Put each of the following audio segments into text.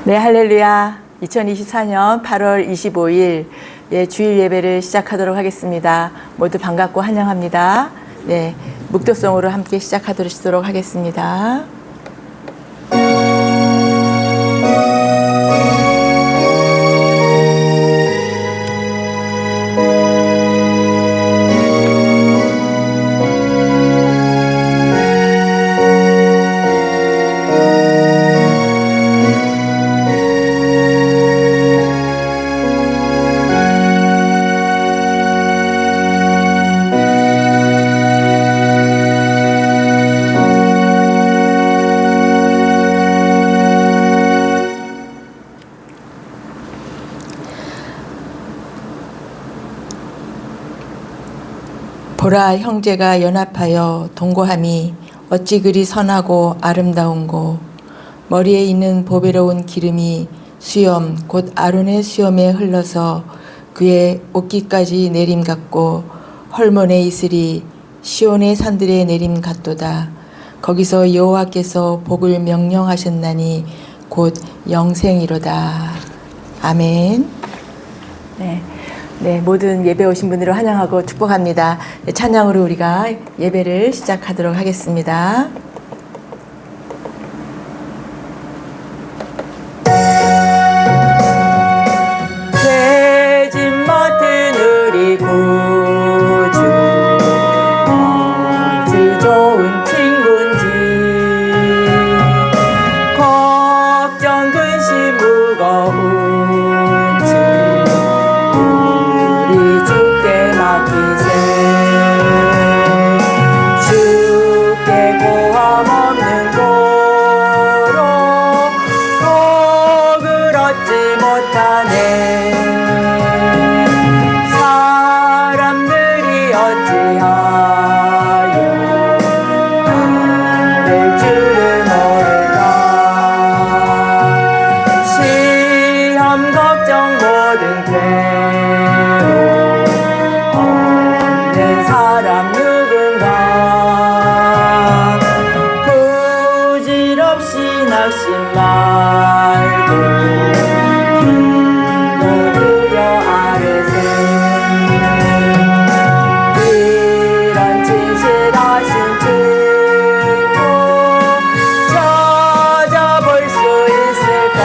네, 할렐루야. 2024년 8월 25일 주일 예배를 시작하도록 하겠습니다. 모두 반갑고 환영합니다. 네, 묵도성으로 함께 시작하도록 하겠습니다. 보라, 형제가 연합하여 동거함이 어찌 그리 선하고 아름다운고, 머리에 있는 보배로운 기름이 수염 곧 아론의 수염에 흘러서 그의 옷깃까지 내림 같고, 헐몬의 이슬이 시온의 산들에 내림 같도다. 거기서 여호와께서 복을 명령하셨나니 곧 영생이로다. 아멘. 네, 모든 예배 오신 분들을 환영하고 축복합니다. 찬양으로 우리가 예배를 시작하도록 하겠습니다. 죄짐 맡은 우리 구주, 어찌 좋은 친구인지, 걱정 근심 무거운지 우리 주께 맡기세. 주께 고함 없는 고로 복을 얻지 못하네. 사람들이 어찌하여 나를 주를 모를까. 시험 걱정 모든 괴로움 없는 사람 누군가. 부질없이 낙심 말고 기도드려 아뢰세. 이런 진실하신 친구 찾아볼 수 있을까.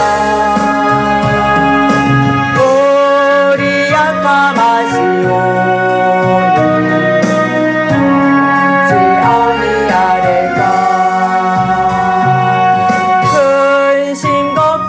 우리 약함하시오니 어찌 아니하릴까. 근심 걱정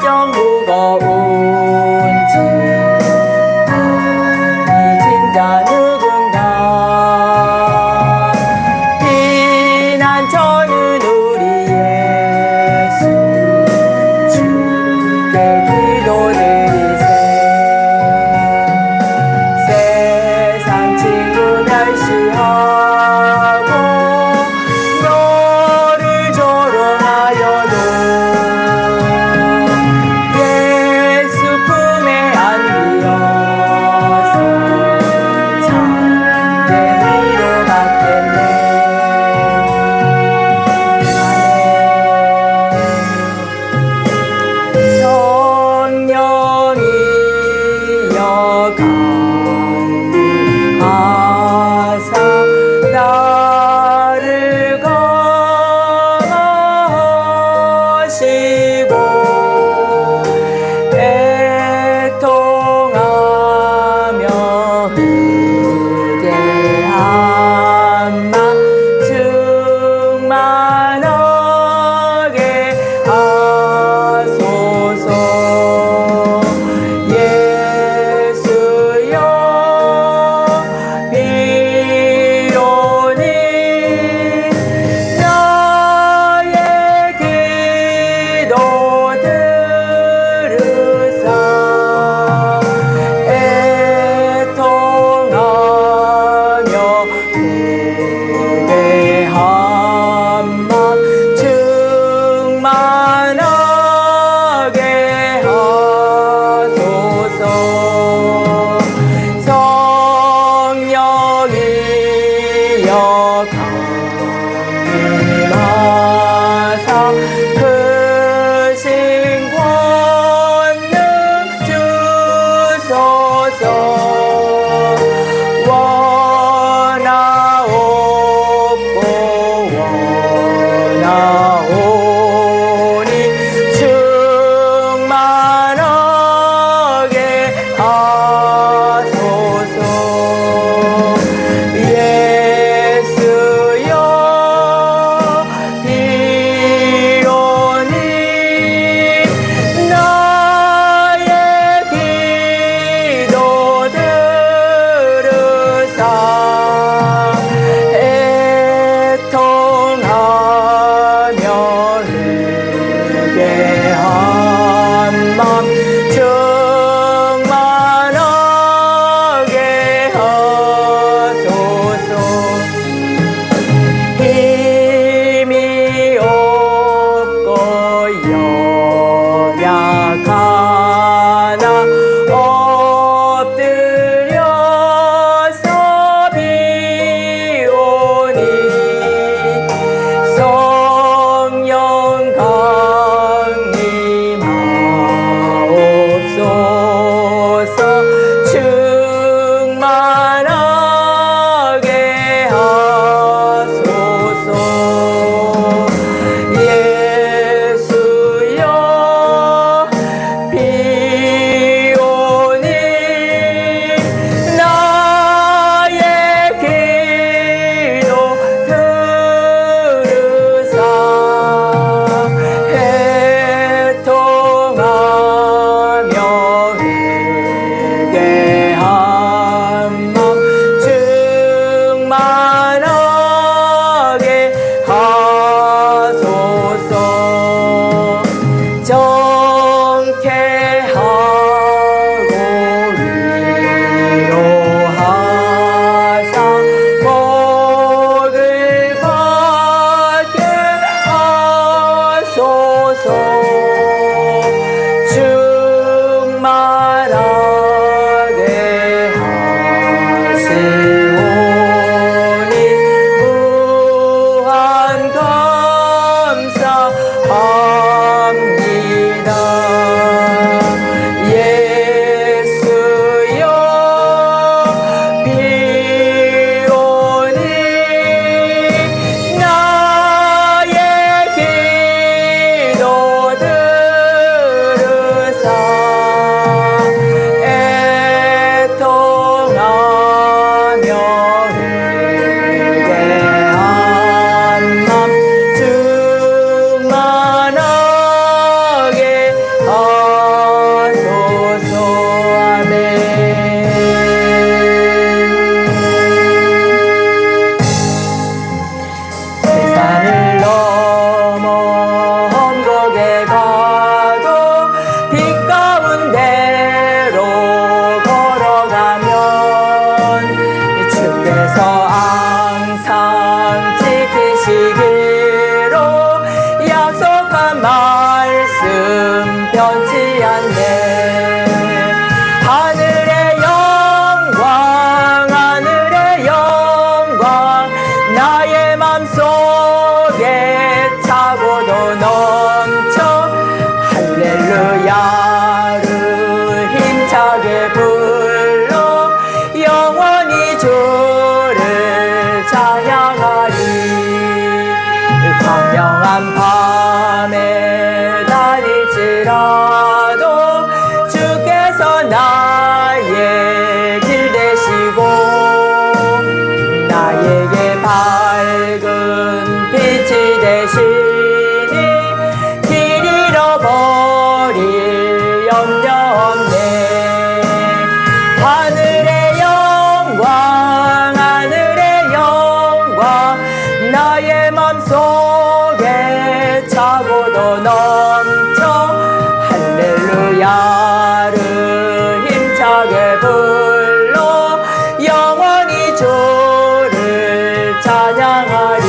할렐루야를 힘차게 불러 영원히 주를 찬양하리.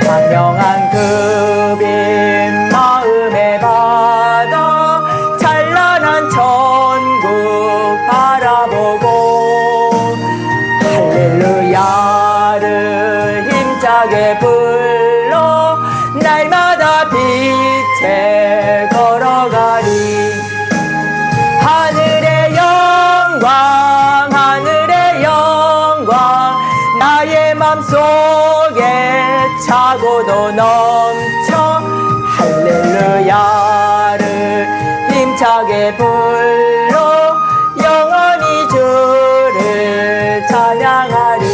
광명한 그 빛 마음에 받아 찬란한 천국 바라보고 할렐루야를 힘차게 불러 날마다 빛에 걸어가리. 하늘의 영광 하늘의 영광 나의 맘속에 차고도 넘쳐 할렐루야를 힘차게 불러 영원히 주를 찬양하리.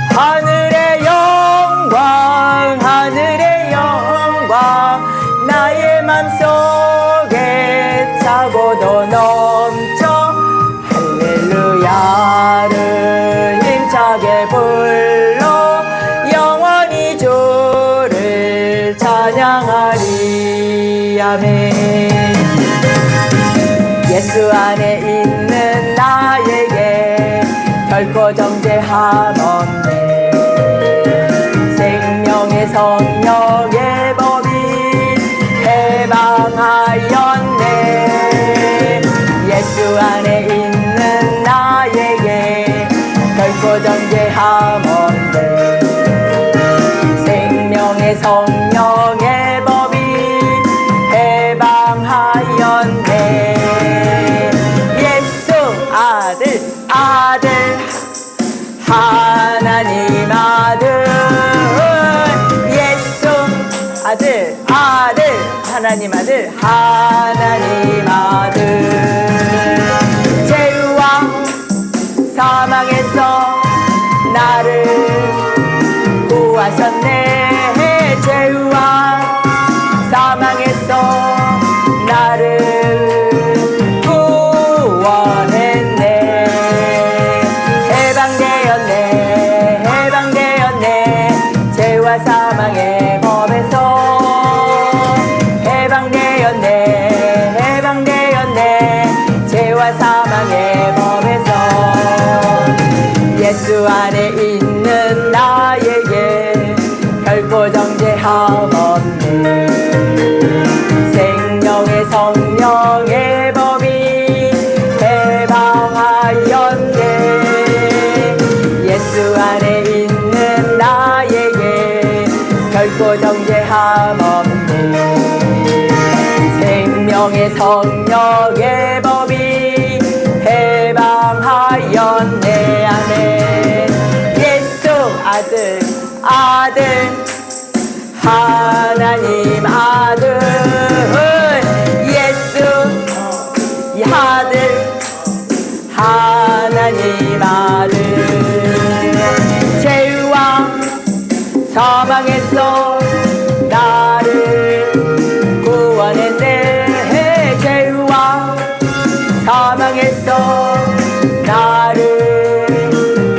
하늘의 영광 하늘의 영광 나의 맘속에 차고도 넘쳐 할렐루야를 힘차게 불러 영원히 주를 찬양하리. 아멘. 예수 안에 있는 나에게 결코 정죄함 없네. 생명의 성령의 법이 해방하였네. 예수 안에 있는 나에게 결코 정죄함 없네. 생명의 성령의 법이 해방하였네. 예수 아들 아들 하나님 아들 예수 아들 아들 하나님 아들 하나님 아들 죄와 사망에서 나를 구하셨네. 죄와 사망에서 나를 구원했네. 해방되었네 해방되었네 죄와 사망의 법에서 해방되었네 해방되었네 죄와 사망의 법에서 예수 안에 있는 나에게 결코 정죄함 없네. 생명의 성령의 법이 해방하였네. 예수 안에 있는 나에게 결코 정죄함 없네. 생명의 성령의 법이 해방하였네. 아멘. 예수 아들 아들 하나님 아들 예수 아들 하나님 아들 죄와 사망에서 나를 구원했네. 죄와 사망에서 나를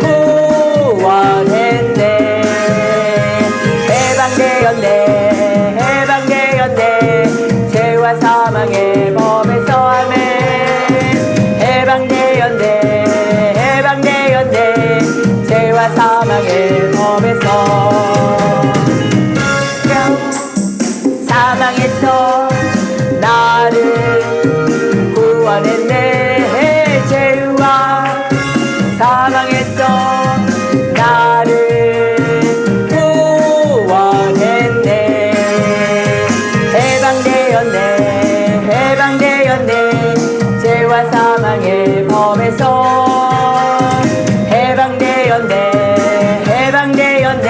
구원했네. 해방되었네 해방되었네 죄와 사망의 법에서 아멘. 해방되었네 해방되었네 죄와 사망의 법에서 사망에서 나를 구원했네. 죄와 사망에서 나를 구원했네. 해방되었네 해방되었네 죄와 사망의 법에서 해방되었네 해방되었네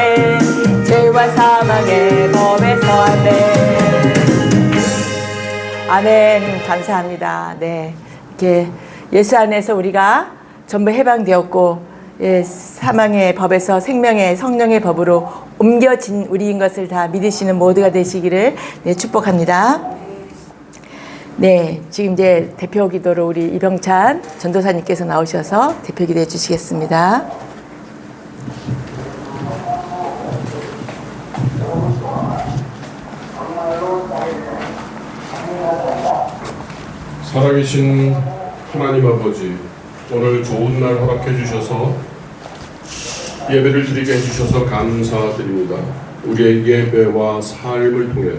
죄와 사망의 법에서 아멘. 감사합니다. 네, 이렇게 예수 안에서 우리가 전부 해방되었고 사망의 법에서 생명의 성령의 법으로 옮겨진 우리인 것을 다 믿으시는 모두가 되시기를 축복합니다. 네, 지금 이제 대표 기도로 우리 이병찬 전도사님께서 나오셔서 대표 기도해 주시겠습니다. 살아계신 하나님 아버지, 오늘 좋은 날 허락해 주셔서 예배를 드리게 해주셔서 감사드립니다. 우리의 예배와 삶을 통해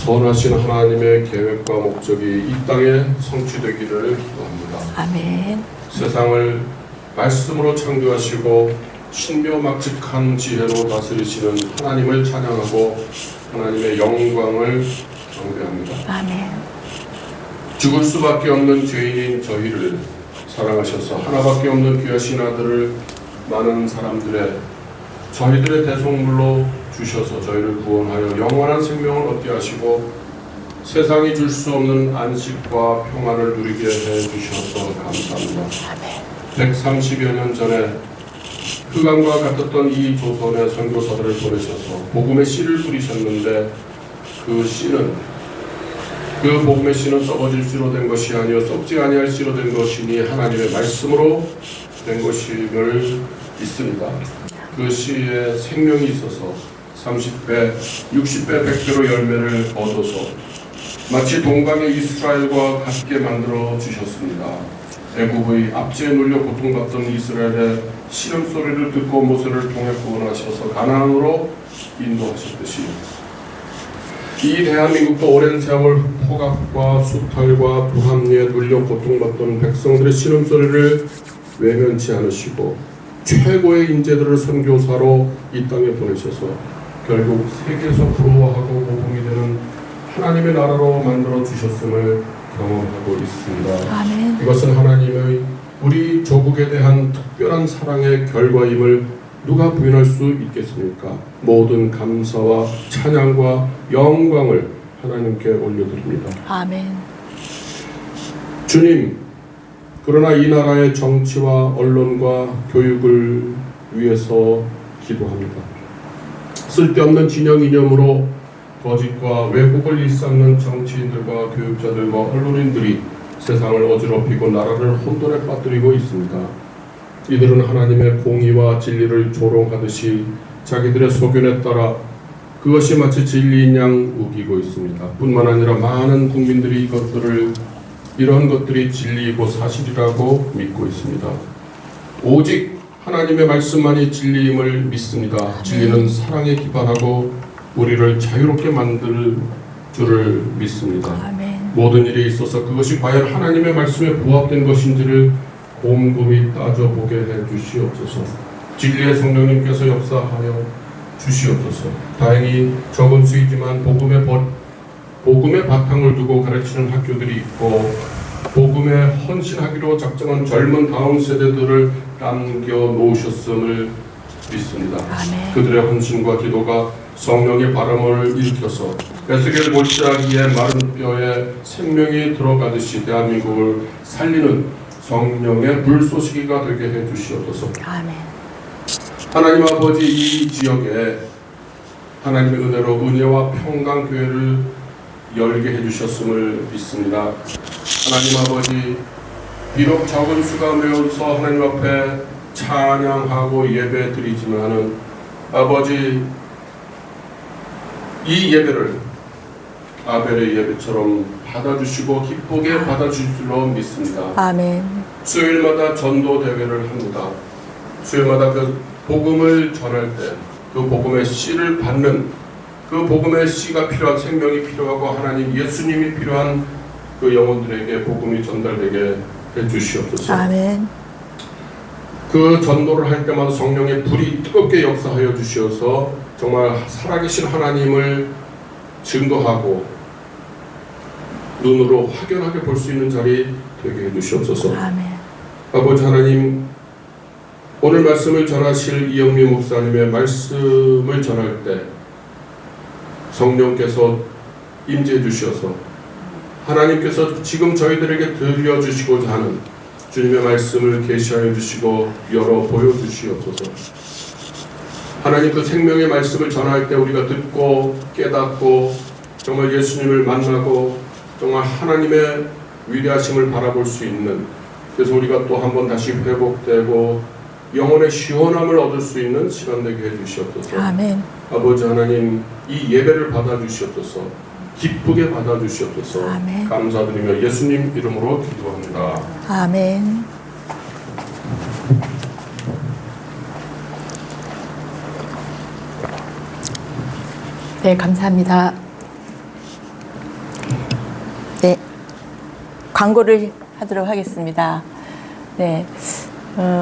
선하신 하나님의 계획과 목적이 이 땅에 성취되기를 기도합니다. 아멘. 세상을 말씀으로 창조하시고 신묘막측한 지혜로 다스리시는 하나님을 찬양하고 하나님의 영광을 경배합니다. 아멘. 죽을 수밖에 없는 죄인인 저희를 사랑하셔서 하나밖에 없는 귀하신 아들을 많은 사람들의 저희들의 대속물로 주셔서 저희를 구원하여 영원한 생명을 얻게 하시고 세상이 줄 수 없는 안식과 평안을 누리게 해주셔서 감사합니다. 130여 년 전에 흑암과 같았던 이 조선의 선교사들을 보내셔서 복음의 씨를 뿌리셨는데 그 씨는 그 복음의 씨는 썩어질 씨로 된 것이 아니요 썩지 아니할 씨로 된 것이니 하나님의 말씀으로 된 것임을 믿습니다. 그 씨에 생명이 있어서 30배, 60배, 100배로 열매를 얻어서 마치 동방의 이스라엘과 같게 만들어 주셨습니다. 애굽의 압제에 눌려 고통받던 이스라엘의 신음소리를 듣고 모세를 통해 구원하셔서 가나안으로 인도하셨듯이 이 대한민국도 오랜 세월 포갑과 수탈과 불합리에 눌려 고통받던 백성들의 신음소리를 외면치 않으시고 최고의 인재들을 선교사로 이 땅에 보내셔서 결국 세계에서 부러워하고 복음이 되는 하나님의 나라로 만들어 주셨음을 경험하고 있습니다. 아멘. 이것은 하나님의 우리 조국에 대한 특별한 사랑의 결과임을 누가 부인할 수 있겠습니까? 모든 감사와 찬양과 영광을 하나님께 올려드립니다. 아멘. 주님, 그러나 이 나라의 정치와 언론과 교육을 위해서 기도합니다. 쓸데없는 진영 이념으로 거짓과 왜곡을 일삼는 정치인들과 교육자들과 언론인들이 세상을 어지럽히고 나라를 혼돈에 빠뜨리고 있습니다. 이들은 하나님의 공의와 진리를 조롱하듯이 자기들의 소견에 따라 그것이 마치 진리인 양 우기고 있습니다. 뿐만 아니라 많은 국민들이 이러한 것들이 진리이고 사실이라고 믿고 있습니다. 오직 하나님의 말씀만이 진리임을 믿습니다. 진리는 사랑에 기반하고 우리를 자유롭게 만들 줄을 믿습니다. 아멘. 모든 일에 있어서 그것이 과연 하나님의 말씀에 부합된 것인지를 곰곰이 따져보게 해 주시옵소서. 진리의 성령님께서 역사하여 주시옵소서. 다행히 적은 수이지만 복음의 바탕을 두고 가르치는 학교들이 있고 복음에 헌신하기로 작정한 젊은 다음 세대들을 남겨 놓으셨음을 믿습니다. 아멘. 그들의 헌신과 기도가 성령의 바람을 일으켜서 에스겔 못지하기에 마른 뼈에 생명이 들어가듯이 대한민국을 살리는 성령의 불쏘시기가 되게 해주시옵소서. 아멘. 하나님 아버지, 이 지역에 하나님의 은혜로 은혜와 평강교회를 열게 해주셨음을 믿습니다. 하나님 아버지, 비록 적은 수가 모여서 하나님 앞에 찬양하고 예배 드리지만은 아버지, 이 예배를 아벨의 예배처럼 받아주시고 기쁘게 받아주실 줄로 믿습니다. 아멘. 수요일마다 전도 대회를 합니다. 수요일마다 그 복음을 전할 때 그 복음의 씨를 받는 그 복음의 씨가 필요한 생명이 필요하고 하나님 예수님이 필요한 그 영혼들에게 복음이 전달되게 해주시옵소서. 아멘. 그 전도를 할 때마다 성령의 불이 뜨겁게 역사하여 주시어서 정말 살아계신 하나님을 증거하고 눈으로 확연하게 볼 수 있는 자리 되게 해주시옵소서. 아멘. 아버지 하나님, 오늘 말씀을 전하실 이영미 목사님의 말씀을 전할 때 성령께서 임재해 주셔서 하나님께서 지금 저희들에게 들려주시고자 하는 주님의 말씀을 계시하여 주시고 열어 보여주시옵소서. 하나님, 그 생명의 말씀을 전할 때 우리가 듣고 깨닫고 정말 예수님을 만나고 정말 하나님의 위대하심을 바라볼 수 있는, 그래서 우리가 또 한 번 다시 회복되고 영혼의 시원함을 얻을 수 있는 시간 되게 해주시옵소서. 아멘. 아버지 하나님, 이 예배를 받아주시옵소서. 기쁘게 받아주시옵소서. 아멘. 감사드리며 예수님 이름으로 기도합니다. 아멘. 네, 감사합니다. 네, 광고를 하도록 하겠습니다. 네,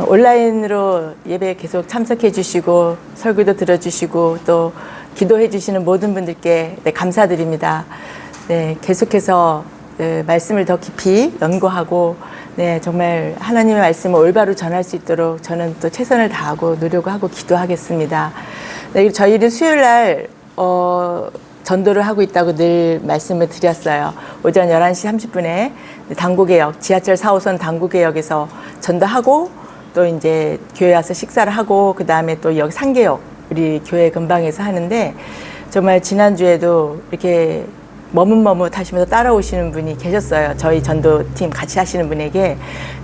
온라인으로 예배 계속 참석해 주시고 설교도 들어주시고 또 기도해 주시는 모든 분들께 네, 감사드립니다. 네, 계속해서 말씀을 더 깊이 연구하고 네, 정말 하나님의 말씀을 올바로 전할 수 있도록 저는 또 최선을 다하고 노력하고 기도하겠습니다. 네, 저희는 수요일 날 전도를 하고 있다고 늘 말씀을 드렸어요. 오전 11시 30분에 당구개역, 지하철 4호선 당구개역에서 전도하고 또 이제 교회 와서 식사를 하고 그 다음에 또 여기 상계역 우리 교회 근방에서 하는데 정말 지난주에도 이렇게 머뭇머뭇 하시면서 따라오시는 분이 계셨어요. 저희 전도팀 같이 하시는 분에게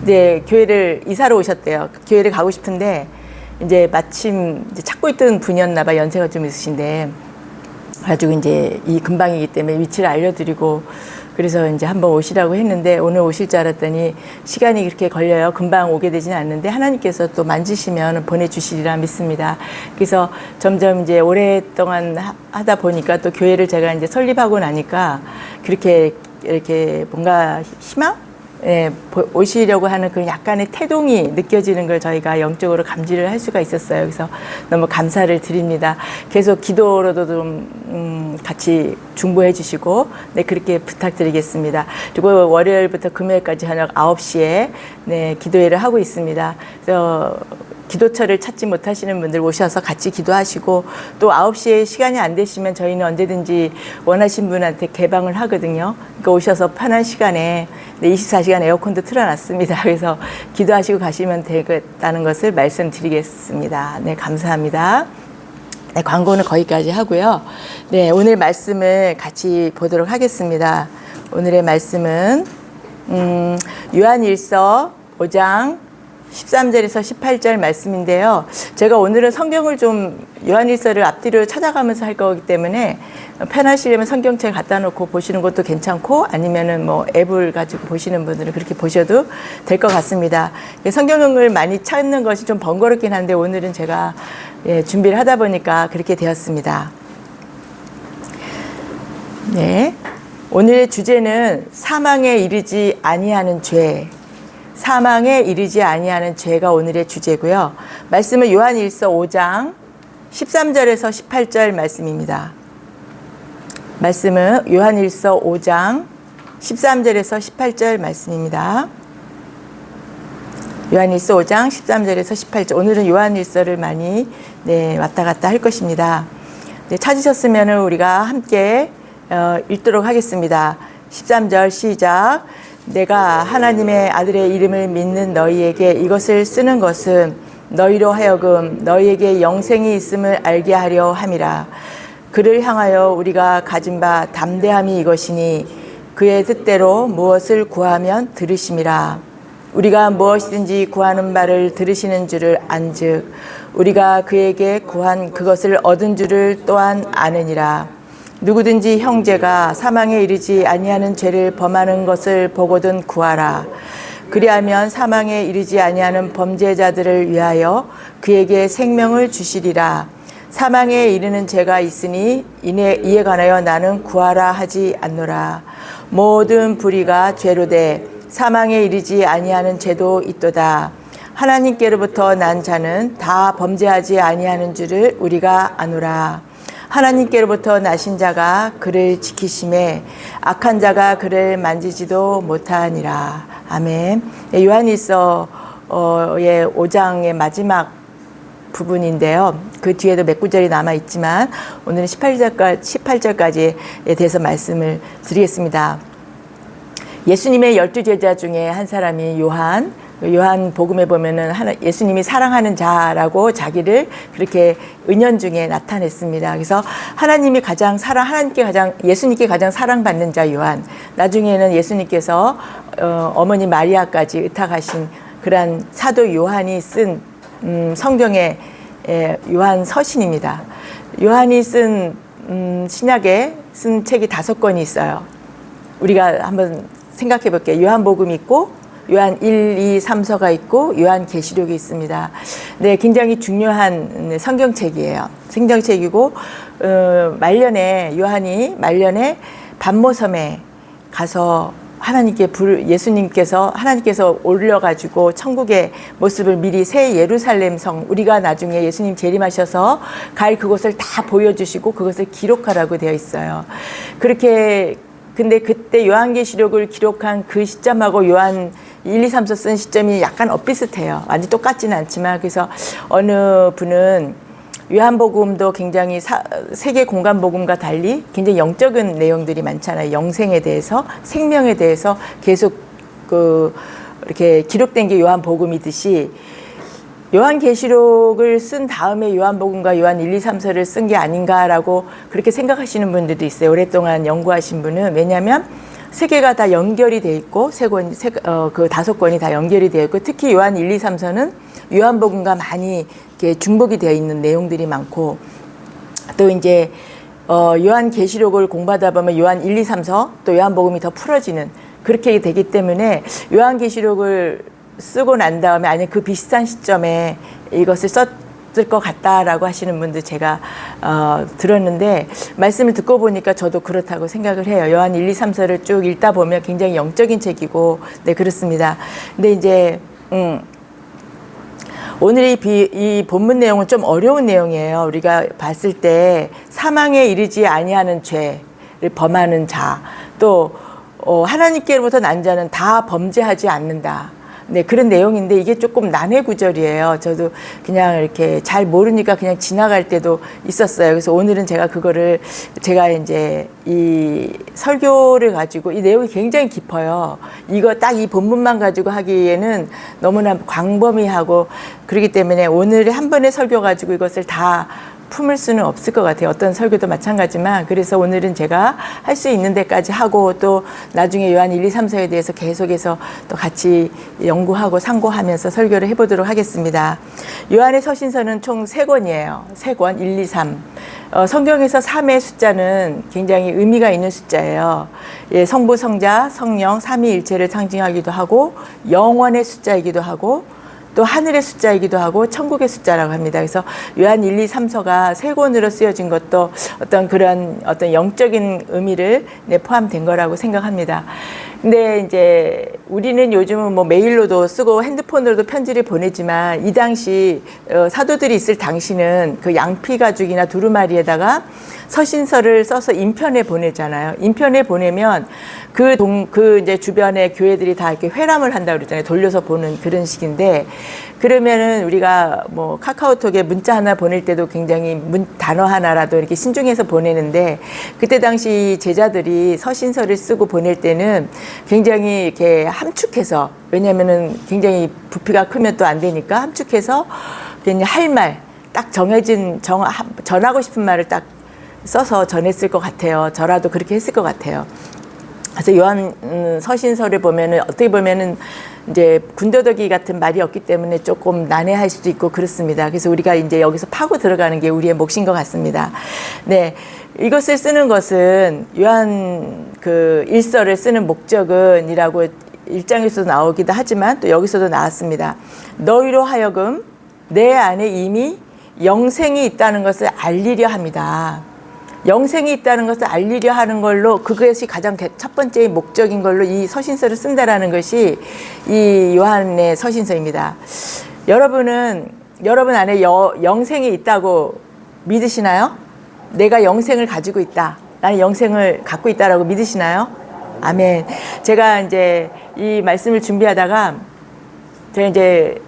이제 교회를 이사를 오셨대요. 교회를 가고 싶은데 이제 마침 이제 찾고 있던 분이었나 봐. 연세가 좀 있으신데 가지고 이제 이 근방이기 때문에 위치를 알려드리고 그래서 이제 한번 오시라고 했는데 오늘 오실 줄 알았더니 시간이 그렇게 걸려요. 금방 오게 되지는 않는데 하나님께서 또 만지시면 보내주시리라 믿습니다. 그래서 점점 이제 오랫동안 하다 보니까 또 교회를 제가 이제 설립하고 나니까 그렇게 이렇게 뭔가 희망? 예, 오시려고 하는 그 약간의 태동이 느껴지는 걸 저희가 영적으로 감지를 할 수가 있었어요. 그래서 너무 감사를 드립니다. 계속 기도로도 좀 같이 중보해 주시고 네, 그렇게 부탁드리겠습니다. 그리고 월요일부터 금요일까지 저녁 9시에 네, 기도회를 하고 있습니다. 그래서 기도처를 찾지 못하시는 분들 오셔서 같이 기도하시고 또 9시에 시간이 안 되시면 저희는 언제든지 원하신 분한테 개방을 하거든요. 그러니까 오셔서 편한 시간에 24시간 에어컨도 틀어놨습니다. 그래서 기도하시고 가시면 되겠다는 것을 말씀드리겠습니다. 네, 감사합니다. 네, 광고는 거기까지 하고요. 네, 오늘 말씀을 같이 보도록 하겠습니다. 오늘의 말씀은 요한일서 5장 13절에서 18절 말씀인데요. 제가 오늘은 성경을 좀 요한일서를 앞뒤로 찾아가면서 할 거기 때문에 편하시려면 성경책 갖다 놓고 보시는 것도 괜찮고 아니면은 뭐 앱을 가지고 보시는 분들은 그렇게 보셔도 될 것 같습니다. 성경을 많이 찾는 것이 좀 번거롭긴 한데 오늘은 제가 준비를 하다 보니까 그렇게 되었습니다. 네, 오늘의 주제는 사망에 이르지 아니하는 죄. 사망에 이르지 아니하는 죄가 오늘의 주제고요. 말씀은 요한일서 5장 13절에서 18절 말씀입니다. 말씀은 요한일서 5장 13절에서 18절 말씀입니다. 요한일서 5장 13절에서 18절. 오늘은 요한일서를 많이 왔다 갔다 할 것입니다. 찾으셨으면 우리가 함께 읽도록 하겠습니다. 13절 시작. 내가 하나님의 아들의 이름을 믿는 너희에게 이것을 쓰는 것은 너희로 하여금 너희에게 영생이 있음을 알게 하려 함이라. 그를 향하여 우리가 가진 바 담대함이 이것이니 그의 뜻대로 무엇을 구하면 들으심이라. 우리가 무엇이든지 구하는 바를 들으시는 줄을 안즉 우리가 그에게 구한 그것을 얻은 줄을 또한 아느니라. 누구든지 형제가 사망에 이르지 아니하는 죄를 범하는 것을 보거든 구하라. 그리하면 사망에 이르지 아니하는 범죄자들을 위하여 그에게 생명을 주시리라. 사망에 이르는 죄가 있으니 이에 관하여 나는 구하라 하지 않노라. 모든 불의가 죄로 돼 사망에 이르지 아니하는 죄도 있도다. 하나님께로부터 난 자는 다 범죄하지 아니하는 줄을 우리가 아노라. 하나님께로부터 나신 자가 그를 지키심에 악한 자가 그를 만지지도 못하니라. 아멘. 요한일서의 5장의 마지막 부분인데요. 그 뒤에도 몇 구절이 남아있지만 오늘은 18절까지에 대해서 말씀을 드리겠습니다. 예수님의 12제자 중에 한 사람이 요한 복음에 보면은 예수님이 사랑하는 자라고 자기를 그렇게 은연중에 나타냈습니다. 그래서 예수님께 가장 사랑받는 자 요한. 나중에는 예수님께서 어머니 마리아까지 의탁하신 그러한 사도 요한이 쓴 성경의 요한 서신입니다. 요한이 쓴 신약에 쓴 책이 5권이 있어요. 우리가 한번 생각해 볼게요. 요한복음이 있고 요한 1, 2, 3서가 있고 요한계시록이 있습니다. 네, 굉장히 중요한 성경책이에요. 성경책이고 말년에 요한이 말년에 반모섬에 가서 하나님께서 올려가지고 천국의 모습을 미리 새 예루살렘 성, 우리가 나중에 예수님 재림하셔서 갈 그곳을 다 보여주시고 그것을 기록하라고 되어 있어요. 그렇게 근데 그때 요한계시록을 기록한 그 시점하고 요한 1, 2, 3서 쓴 시점이 약간 엇비슷해요. 완전 똑같지는 않지만 그래서 어느 분은 요한복음도 굉장히 세계 공간복음과 달리 굉장히 영적인 내용들이 많잖아요. 영생에 대해서, 생명에 대해서 계속 이렇게 기록된 게 요한복음이듯이 요한계시록을 쓴 다음에 요한복음과 요한 1, 2, 3서를 쓴 게 아닌가라고 그렇게 생각하시는 분들도 있어요. 오랫동안 연구하신 분은. 왜냐하면 세 개가 다 연결이 돼 있고 그 5권이 다 연결이 되어 있고 특히 요한 1, 2, 3서는 요한복음과 많이 이렇게 중복이 되어 있는 내용들이 많고 또 이제 요한계시록을 공부하다 보면 요한 1, 2, 3서 또 요한복음이 더 풀어지는 그렇게 되기 때문에 요한계시록을 쓰고 난 다음에 아니 그 비슷한 시점에 이것을 썼을 것 같다라고 하시는 분들 제가 들었는데 말씀을 듣고 보니까 저도 그렇다고 생각을 해요. 요한 1, 2, 3서를 쭉 읽다 보면 굉장히 영적인 책이고 네 그렇습니다. 근데 이제 오늘 이 본문 내용은 좀 어려운 내용이에요. 우리가 봤을 때 사망에 이르지 아니하는 죄를 범하는 자, 또 하나님께로부터 난 자는 다 범죄하지 않는다. 네, 그런 내용인데 이게 조금 난해 구절이에요. 저도 그냥 이렇게 잘 모르니까 그냥 지나갈 때도 있었어요. 그래서 오늘은 제가 이제 이 설교를 가지고 이 내용이 굉장히 깊어요. 이거 딱 이 본문만 가지고 하기에는 너무나 광범위하고 그렇기 때문에 오늘 한 번의 설교 가지고 이것을 다 품을 수는 없을 것 같아요. 어떤 설교도 마찬가지지만 그래서 오늘은 제가 할 수 있는 데까지 하고 또 나중에 요한 1, 2, 3서에 대해서 계속해서 또 같이 연구하고 상고하면서 설교를 해보도록 하겠습니다. 요한의 서신서는 총 3권이에요. 3권 1, 2, 3. 성경에서 3의 숫자는 굉장히 의미가 있는 숫자예요. 예, 성부, 성자, 성령, 삼위일체를 상징하기도 하고 영원의 숫자이기도 하고 또 하늘의 숫자이기도 하고 천국의 숫자라고 합니다. 그래서 요한 1, 2, 3서가 3권으로 쓰여진 것도 어떤 영적인 의미를 포함된 거라고 생각합니다. 근데 이제 우리는 요즘은 뭐 메일로도 쓰고 핸드폰으로도 편지를 보내지만 이 당시 사도들이 있을 당시는 그 양피 가죽이나 두루마리에다가 서신서를 써서 인편에 보내잖아요. 인편에 보내면 그 이제 주변의 교회들이 다 이렇게 회람을 한다고 그러잖아요. 돌려서 보는 그런 식인데 그러면은 우리가 뭐 카카오톡에 문자 하나 보낼 때도 굉장히 단어 하나라도 이렇게 신중해서 보내는데 그때 당시 제자들이 서신서를 쓰고 보낼 때는 굉장히 이렇게 함축해서 왜냐면은 굉장히 부피가 크면 또 안 되니까 함축해서 그냥 할 말 딱 정해진 전하고 싶은 말을 딱 써서 전했을 것 같아요. 저라도 그렇게 했을 것 같아요. 그래서 요한 서신서를 보면은 어떻게 보면은 이제 군더더기 같은 말이 없기 때문에 조금 난해할 수도 있고 그렇습니다. 그래서 우리가 이제 여기서 파고 들어가는 게 우리의 몫인 것 같습니다. 네. 이것을 쓰는 것은 요한 그 일서를 쓰는 목적은이라고 1장에서도 나오기도 하지만 또 여기서도 나왔습니다. 너희로 하여금 내 안에 이미 영생이 있다는 것을 알리려 합니다. 영생이 있다는 것을 알리려 하는 걸로 그것이 가장 첫 번째 목적인 걸로 이 서신서를 쓴다라는 것이 이 요한의 서신서입니다. 여러분 안에 영생이 있다고 믿으시나요? 내가 영생을 가지고 있다. 나는 영생을 갖고 있다라고 믿으시나요? 아멘. 제가 이제 이 말씀을 준비하다가 제가 이제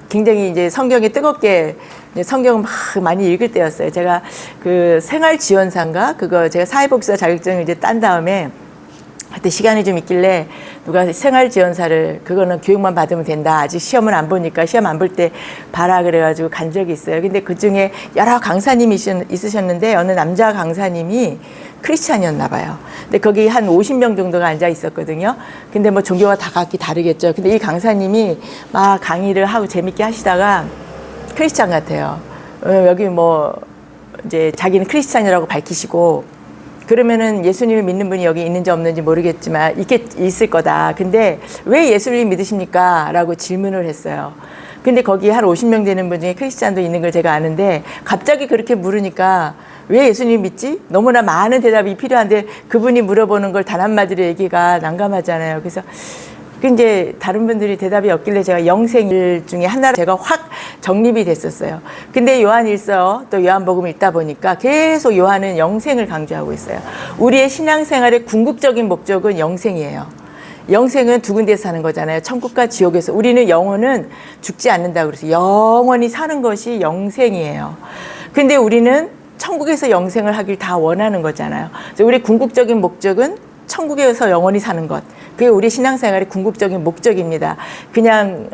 굉장히 이제 성경에 뜨겁게 성경을 막 많이 읽을 때였어요. 제가 그 생활지원사인가 그거 제가 사회복지사 자격증을 이제 딴 다음에 그때 시간이 좀 있길래 누가 생활지원사를 그거는 교육만 받으면 된다. 아직 시험을 안 보니까 시험 안 볼 때 봐라 그래가지고 간 적이 있어요. 근데 그 중에 여러 강사님이 있으셨는데 어느 남자 강사님이 크리스찬이었나 봐요. 근데 거기 한 50명 정도가 앉아 있었거든요. 근데 뭐 종교가 다 각기 다르겠죠. 근데 이 강사님이 막 강의를 하고 재밌게 하시다가 크리스찬 같아요. 여기 뭐 이제 자기는 크리스찬이라고 밝히시고 그러면은 예수님을 믿는 분이 여기 있는지 없는지 모르겠지만 있을 거다. 근데 왜 예수님 믿으십니까? 라고 질문을 했어요. 근데 거기 한 50명 되는 분 중에 크리스찬도 있는 걸 제가 아는데 갑자기 그렇게 물으니까 왜 예수님 믿지? 너무나 많은 대답이 필요한데 그분이 물어보는 걸 단 한마디로 얘기가 난감하잖아요. 그래서 이제 다른 분들이 대답이 없길래 제가 영생 중에 하나로 제가 확 정립이 됐었어요. 근데 요한일서 또 요한복음 읽다 보니까 계속 요한은 영생을 강조하고 있어요. 우리의 신앙생활의 궁극적인 목적은 영생이에요. 영생은 두 군데서 사는 거잖아요. 천국과 지옥에서. 우리는 영혼은 죽지 않는다고 그래서 영원히 사는 것이 영생이에요. 근데 우리는 천국에서 영생을 하길 다 원하는 거잖아요. 그래서 우리 궁극적인 목적은 천국에서 영원히 사는 것. 그게 우리 신앙생활의 궁극적인 목적입니다. 그냥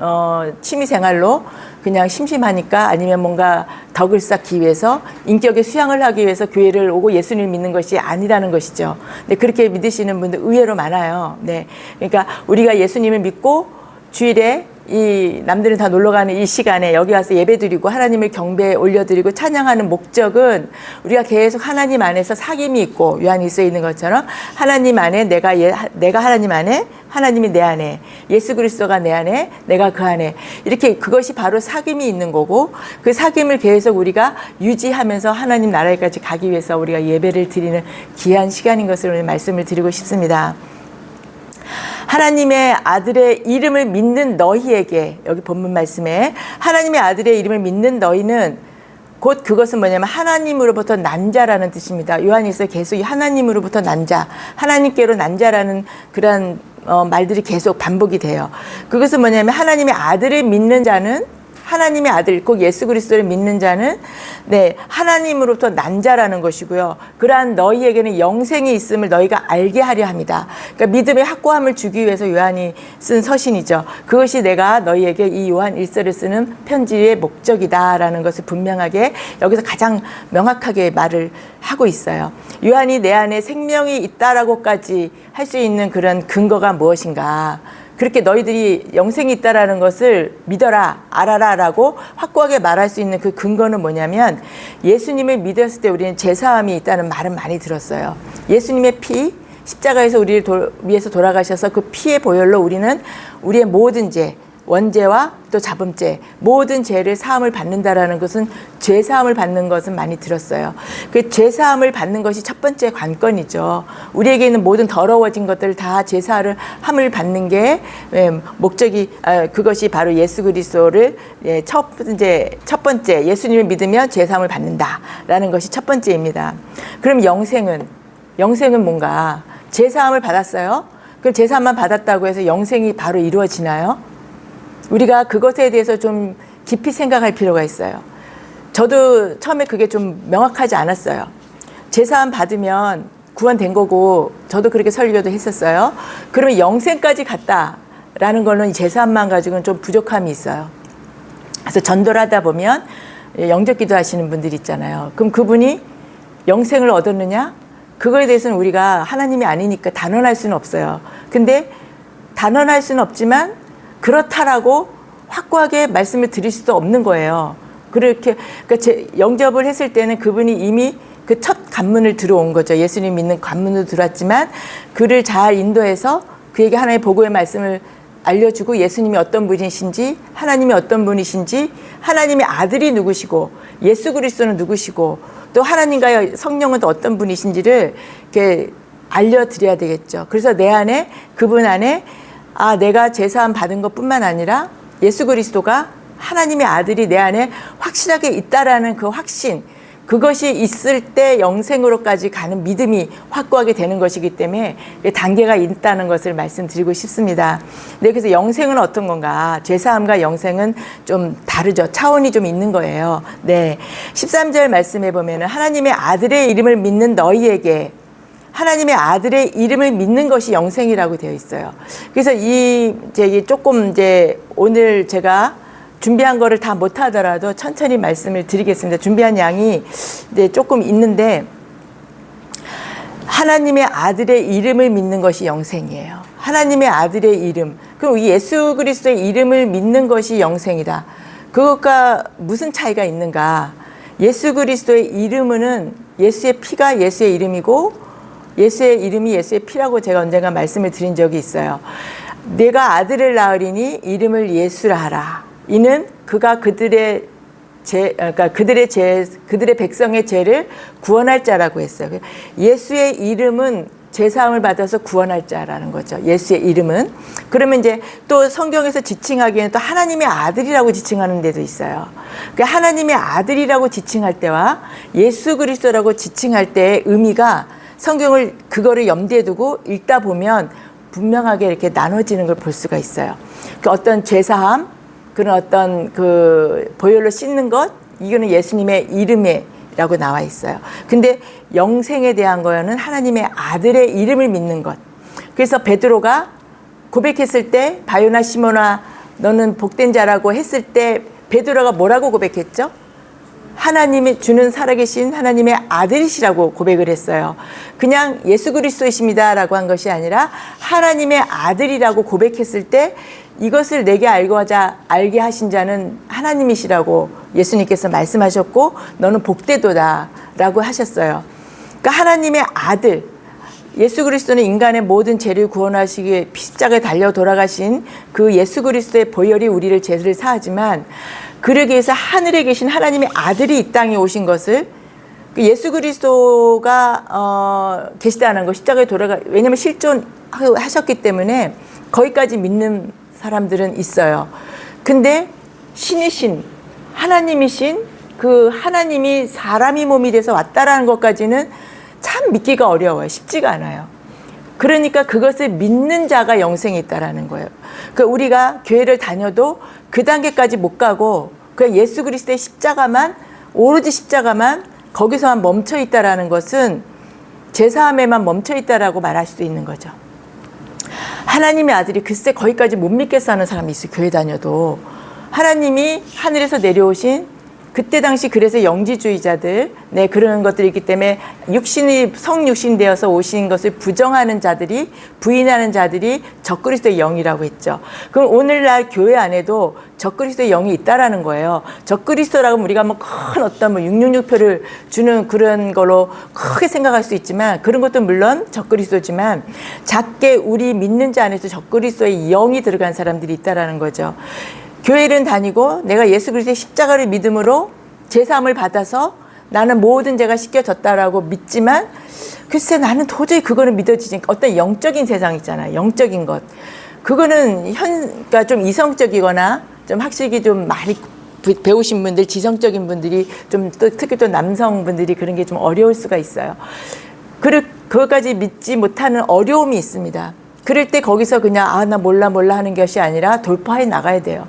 취미생활로 그냥 심심하니까 아니면 뭔가 덕을 쌓기 위해서 인격의 수양을 하기 위해서 교회를 오고 예수님을 믿는 것이 아니라는 것이죠. 근데 그렇게 믿으시는 분들 의외로 많아요. 네, 그러니까 우리가 예수님을 믿고 주일에 이 남들은 다 놀러 가는 이 시간에 여기 와서 예배드리고 하나님을 경배에 올려드리고 찬양하는 목적은 우리가 계속 하나님 안에서 사귐이 있고 요한일서에 있는 것처럼 하나님 안에 내가 하나님 안에 하나님이 내 안에 예수 그리스도가 내 안에 내가 그 안에 이렇게 그것이 바로 사귐이 있는 거고 그 사귐을 계속 우리가 유지하면서 하나님 나라에까지 가기 위해서 우리가 예배를 드리는 귀한 시간인 것을 오늘 말씀을 드리고 싶습니다. 하나님의 아들의 이름을 믿는 너희에게 여기 본문 말씀에 하나님의 아들의 이름을 믿는 너희는 곧 그것은 뭐냐면 하나님으로부터 난 자라는 뜻입니다. 요한일서에 계속 이 하나님으로부터 난 자, 하나님께로 난 자라는 그런 말들이 계속 반복이 돼요. 그것은 뭐냐면 하나님의 아들을 믿는 자는 하나님의 아들, 꼭 예수 그리스도를 믿는 자는 하나님으로부터 난 자라는 것이고요. 그러한 너희에게는 영생이 있음을 너희가 알게 하려 합니다. 그러니까 믿음의 확고함을 주기 위해서 요한이 쓴 서신이죠. 그것이 내가 너희에게 이 요한 일서를 쓰는 편지의 목적이다라는 것을 분명하게 여기서 가장 명확하게 말을 하고 있어요. 요한이 내 안에 생명이 있다라고까지 할 수 있는 그런 근거가 무엇인가? 그렇게 너희들이 영생이 있다라는 것을 믿어라, 알아라 라고 확고하게 말할 수 있는 그 근거는 뭐냐면 예수님을 믿었을 때 우리는 제사함이 있다는 말은 많이 들었어요. 예수님의 피, 십자가에서 우리를 위해서 돌아가셔서 그 피의 보혈로 우리는 우리의 모든 죄, 원죄와 또 자범죄, 모든 죄를 사함을 받는다라는 것은 죄사함을 받는 것은 많이 들었어요. 그 죄사함을 받는 것이 첫 번째 관건이죠. 우리에게 있는 모든 더러워진 것들을 다 죄사함을 받는 게 목적이 그것이 바로 예수 그리스도를 첫 번째 예수님을 믿으면 죄사함을 받는다라는 것이 첫 번째입니다. 그럼 영생은 뭔가 죄사함을 받았어요. 그럼 죄사함만 받았다고 해서 영생이 바로 이루어지나요? 우리가 그것에 대해서 좀 깊이 생각할 필요가 있어요. 저도 처음에 그게 좀 명확하지 않았어요. 제사함 받으면 구원된 거고 저도 그렇게 설교도 했었어요. 그러면 영생까지 갔다라는 거는 제사함만 가지고는 좀 부족함이 있어요. 그래서 전도를 하다 보면 영접기도 하시는 분들이 있잖아요. 그럼 그분이 영생을 얻었느냐? 그거에 대해서는 우리가 하나님이 아니니까 단언할 수는 없어요. 근데 단언할 수는 없지만 그렇다라고 확고하게 말씀을 드릴 수도 없는 거예요. 그러니까 영접을 했을 때는 그분이 이미 그 첫 관문을 들어온 거죠. 예수님 믿는 관문으로 들어왔지만 그를 잘 인도해서 그에게 하나님의 복음의 말씀을 알려주고 예수님이 어떤 분이신지 하나님이 어떤 분이신지 하나님의 아들이 누구시고 예수 그리스도는 누구시고 또 하나님과 성령은 또 어떤 분이신지를 이렇게 알려드려야 되겠죠. 그래서 내 안에 그분 안에 내가 제사함 받은 것뿐만 아니라 예수 그리스도가 하나님의 아들이 내 안에 확실하게 있다라는 그 확신, 그것이 있을 때 영생으로까지 가는 믿음이 확고하게 되는 것이기 때문에 단계가 있다는 것을 말씀드리고 싶습니다. 네, 그래서 영생은 어떤 건가? 제사함과 영생은 좀 다르죠. 차원이 좀 있는 거예요. 네, 13절 말씀해 보면은 하나님의 아들의 이름을 믿는 너희에게 하나님의 아들의 이름을 믿는 것이 영생이라고 되어 있어요. 그래서 조금 오늘 제가 준비한 거를 다 못하더라도 천천히 말씀을 드리겠습니다. 준비한 양이 조금 있는데 하나님의 아들의 이름을 믿는 것이 영생이에요. 하나님의 아들의 이름. 그럼 예수 그리스도의 이름을 믿는 것이 영생이다. 그것과 무슨 차이가 있는가? 예수 그리스도의 이름은 예수의 피가 예수의 이름이고 예수의 이름이 예수의 피라고 제가 언젠가 말씀을 드린 적이 있어요. 내가 아들을 낳으리니 이름을 예수라 하라. 이는 그가 그들의 백성의 죄를 구원할 자라고 했어요. 예수의 이름은 죄사함을 받아서 구원할 자라는 거죠. 예수의 이름은. 그러면 이제 또 성경에서 지칭하기에는 또 하나님의 아들이라고 지칭하는 데도 있어요. 그러니까 하나님의 아들이라고 지칭할 때와 예수 그리스도라고 지칭할 때의 의미가 성경을 그거를 염두에 두고 읽다 보면 분명하게 이렇게 나눠지는 걸 볼 수가 있어요. 그 어떤 죄사함, 그런 어떤 그 보혈로 씻는 것, 이거는 예수님의 이름이라고 나와 있어요. 근데 영생에 대한 거는 하나님의 아들의 이름을 믿는 것. 그래서 베드로가 고백했을 때 바요나 시몬아 너는 복된 자라고 했을 때 베드로가 뭐라고 고백했죠? 하나님이 주는 살아계신 하나님의 아들이시라고 고백을 했어요. 그냥 예수 그리스도이십니다라고 한 것이 아니라 하나님의 아들이라고 고백했을 때 이것을 내게 알게 하신 자는 하나님이시라고 예수님께서 말씀하셨고 너는 복되도다라고 하셨어요. 그러니까 하나님의 아들, 예수 그리스도는 인간의 모든 죄를 구원하시기 위해 십자가에 달려 돌아가신 그 예수 그리스도의 보혈이 우리를 죄를 사하지만 그러기 위해서 하늘에 계신 하나님의 아들이 이 땅에 오신 것을 예수 그리스도가 계시다는 거 십자가에 왜냐하면 실존하셨기 때문에 거기까지 믿는 사람들은 있어요. 근데 신이신 하나님이신 그 하나님이 사람이 몸이 돼서 왔다라는 것까지는 참 믿기가 어려워요. 쉽지가 않아요. 그러니까 그것을 믿는 자가 영생이 있다라는 거예요. 그러니까 우리가 교회를 다녀도 그 단계까지 못 가고 그냥 예수 그리스도의 십자가만 오로지 십자가만 거기서만 멈춰 있다라는 것은 제사함에만 멈춰 있다라고 말할 수도 있는 거죠. 하나님의 아들이 글쎄 거기까지 못 믿겠어 하는 사람이 있어요. 교회 다녀도 하나님이 하늘에서 내려오신 그때 당시 그래서 영지주의자들 그런 것들이 있기 때문에 성육신 되어서 오신 것을 부정하는 자들이 부인하는 자들이 적그리스도의 영이라고 했죠. 그럼 오늘날 교회 안에도 적그리스도의 영이 있다라는 거예요. 적그리스도라고 하면 우리가 큰 어떤 666표를 주는 그런 걸로 크게 생각할 수 있지만 그런 것도 물론 적그리스도지만 작게 우리 믿는 자 안에서 적그리스도의 영이 들어간 사람들이 있다라는 거죠. 교회를 다니고 내가 예수 그리스도의 십자가를 믿음으로 제사함을 받아서 나는 모든 죄가 씻겨졌다라고 믿지만 글쎄 나는 도저히 그거는 믿어지지 않고 어떤 영적인 세상 있잖아요. 영적인 것. 그거는 그러니까 좀 이성적이거나 좀 학식이 좀 많이 배우신 분들, 지성적인 분들이 좀 또 특히 또 남성분들이 그런 게 좀 어려울 수가 있어요. 그것까지 믿지 못하는 어려움이 있습니다. 그럴 때 거기서 그냥 나 몰라 하는 것이 아니라 돌파해 나가야 돼요.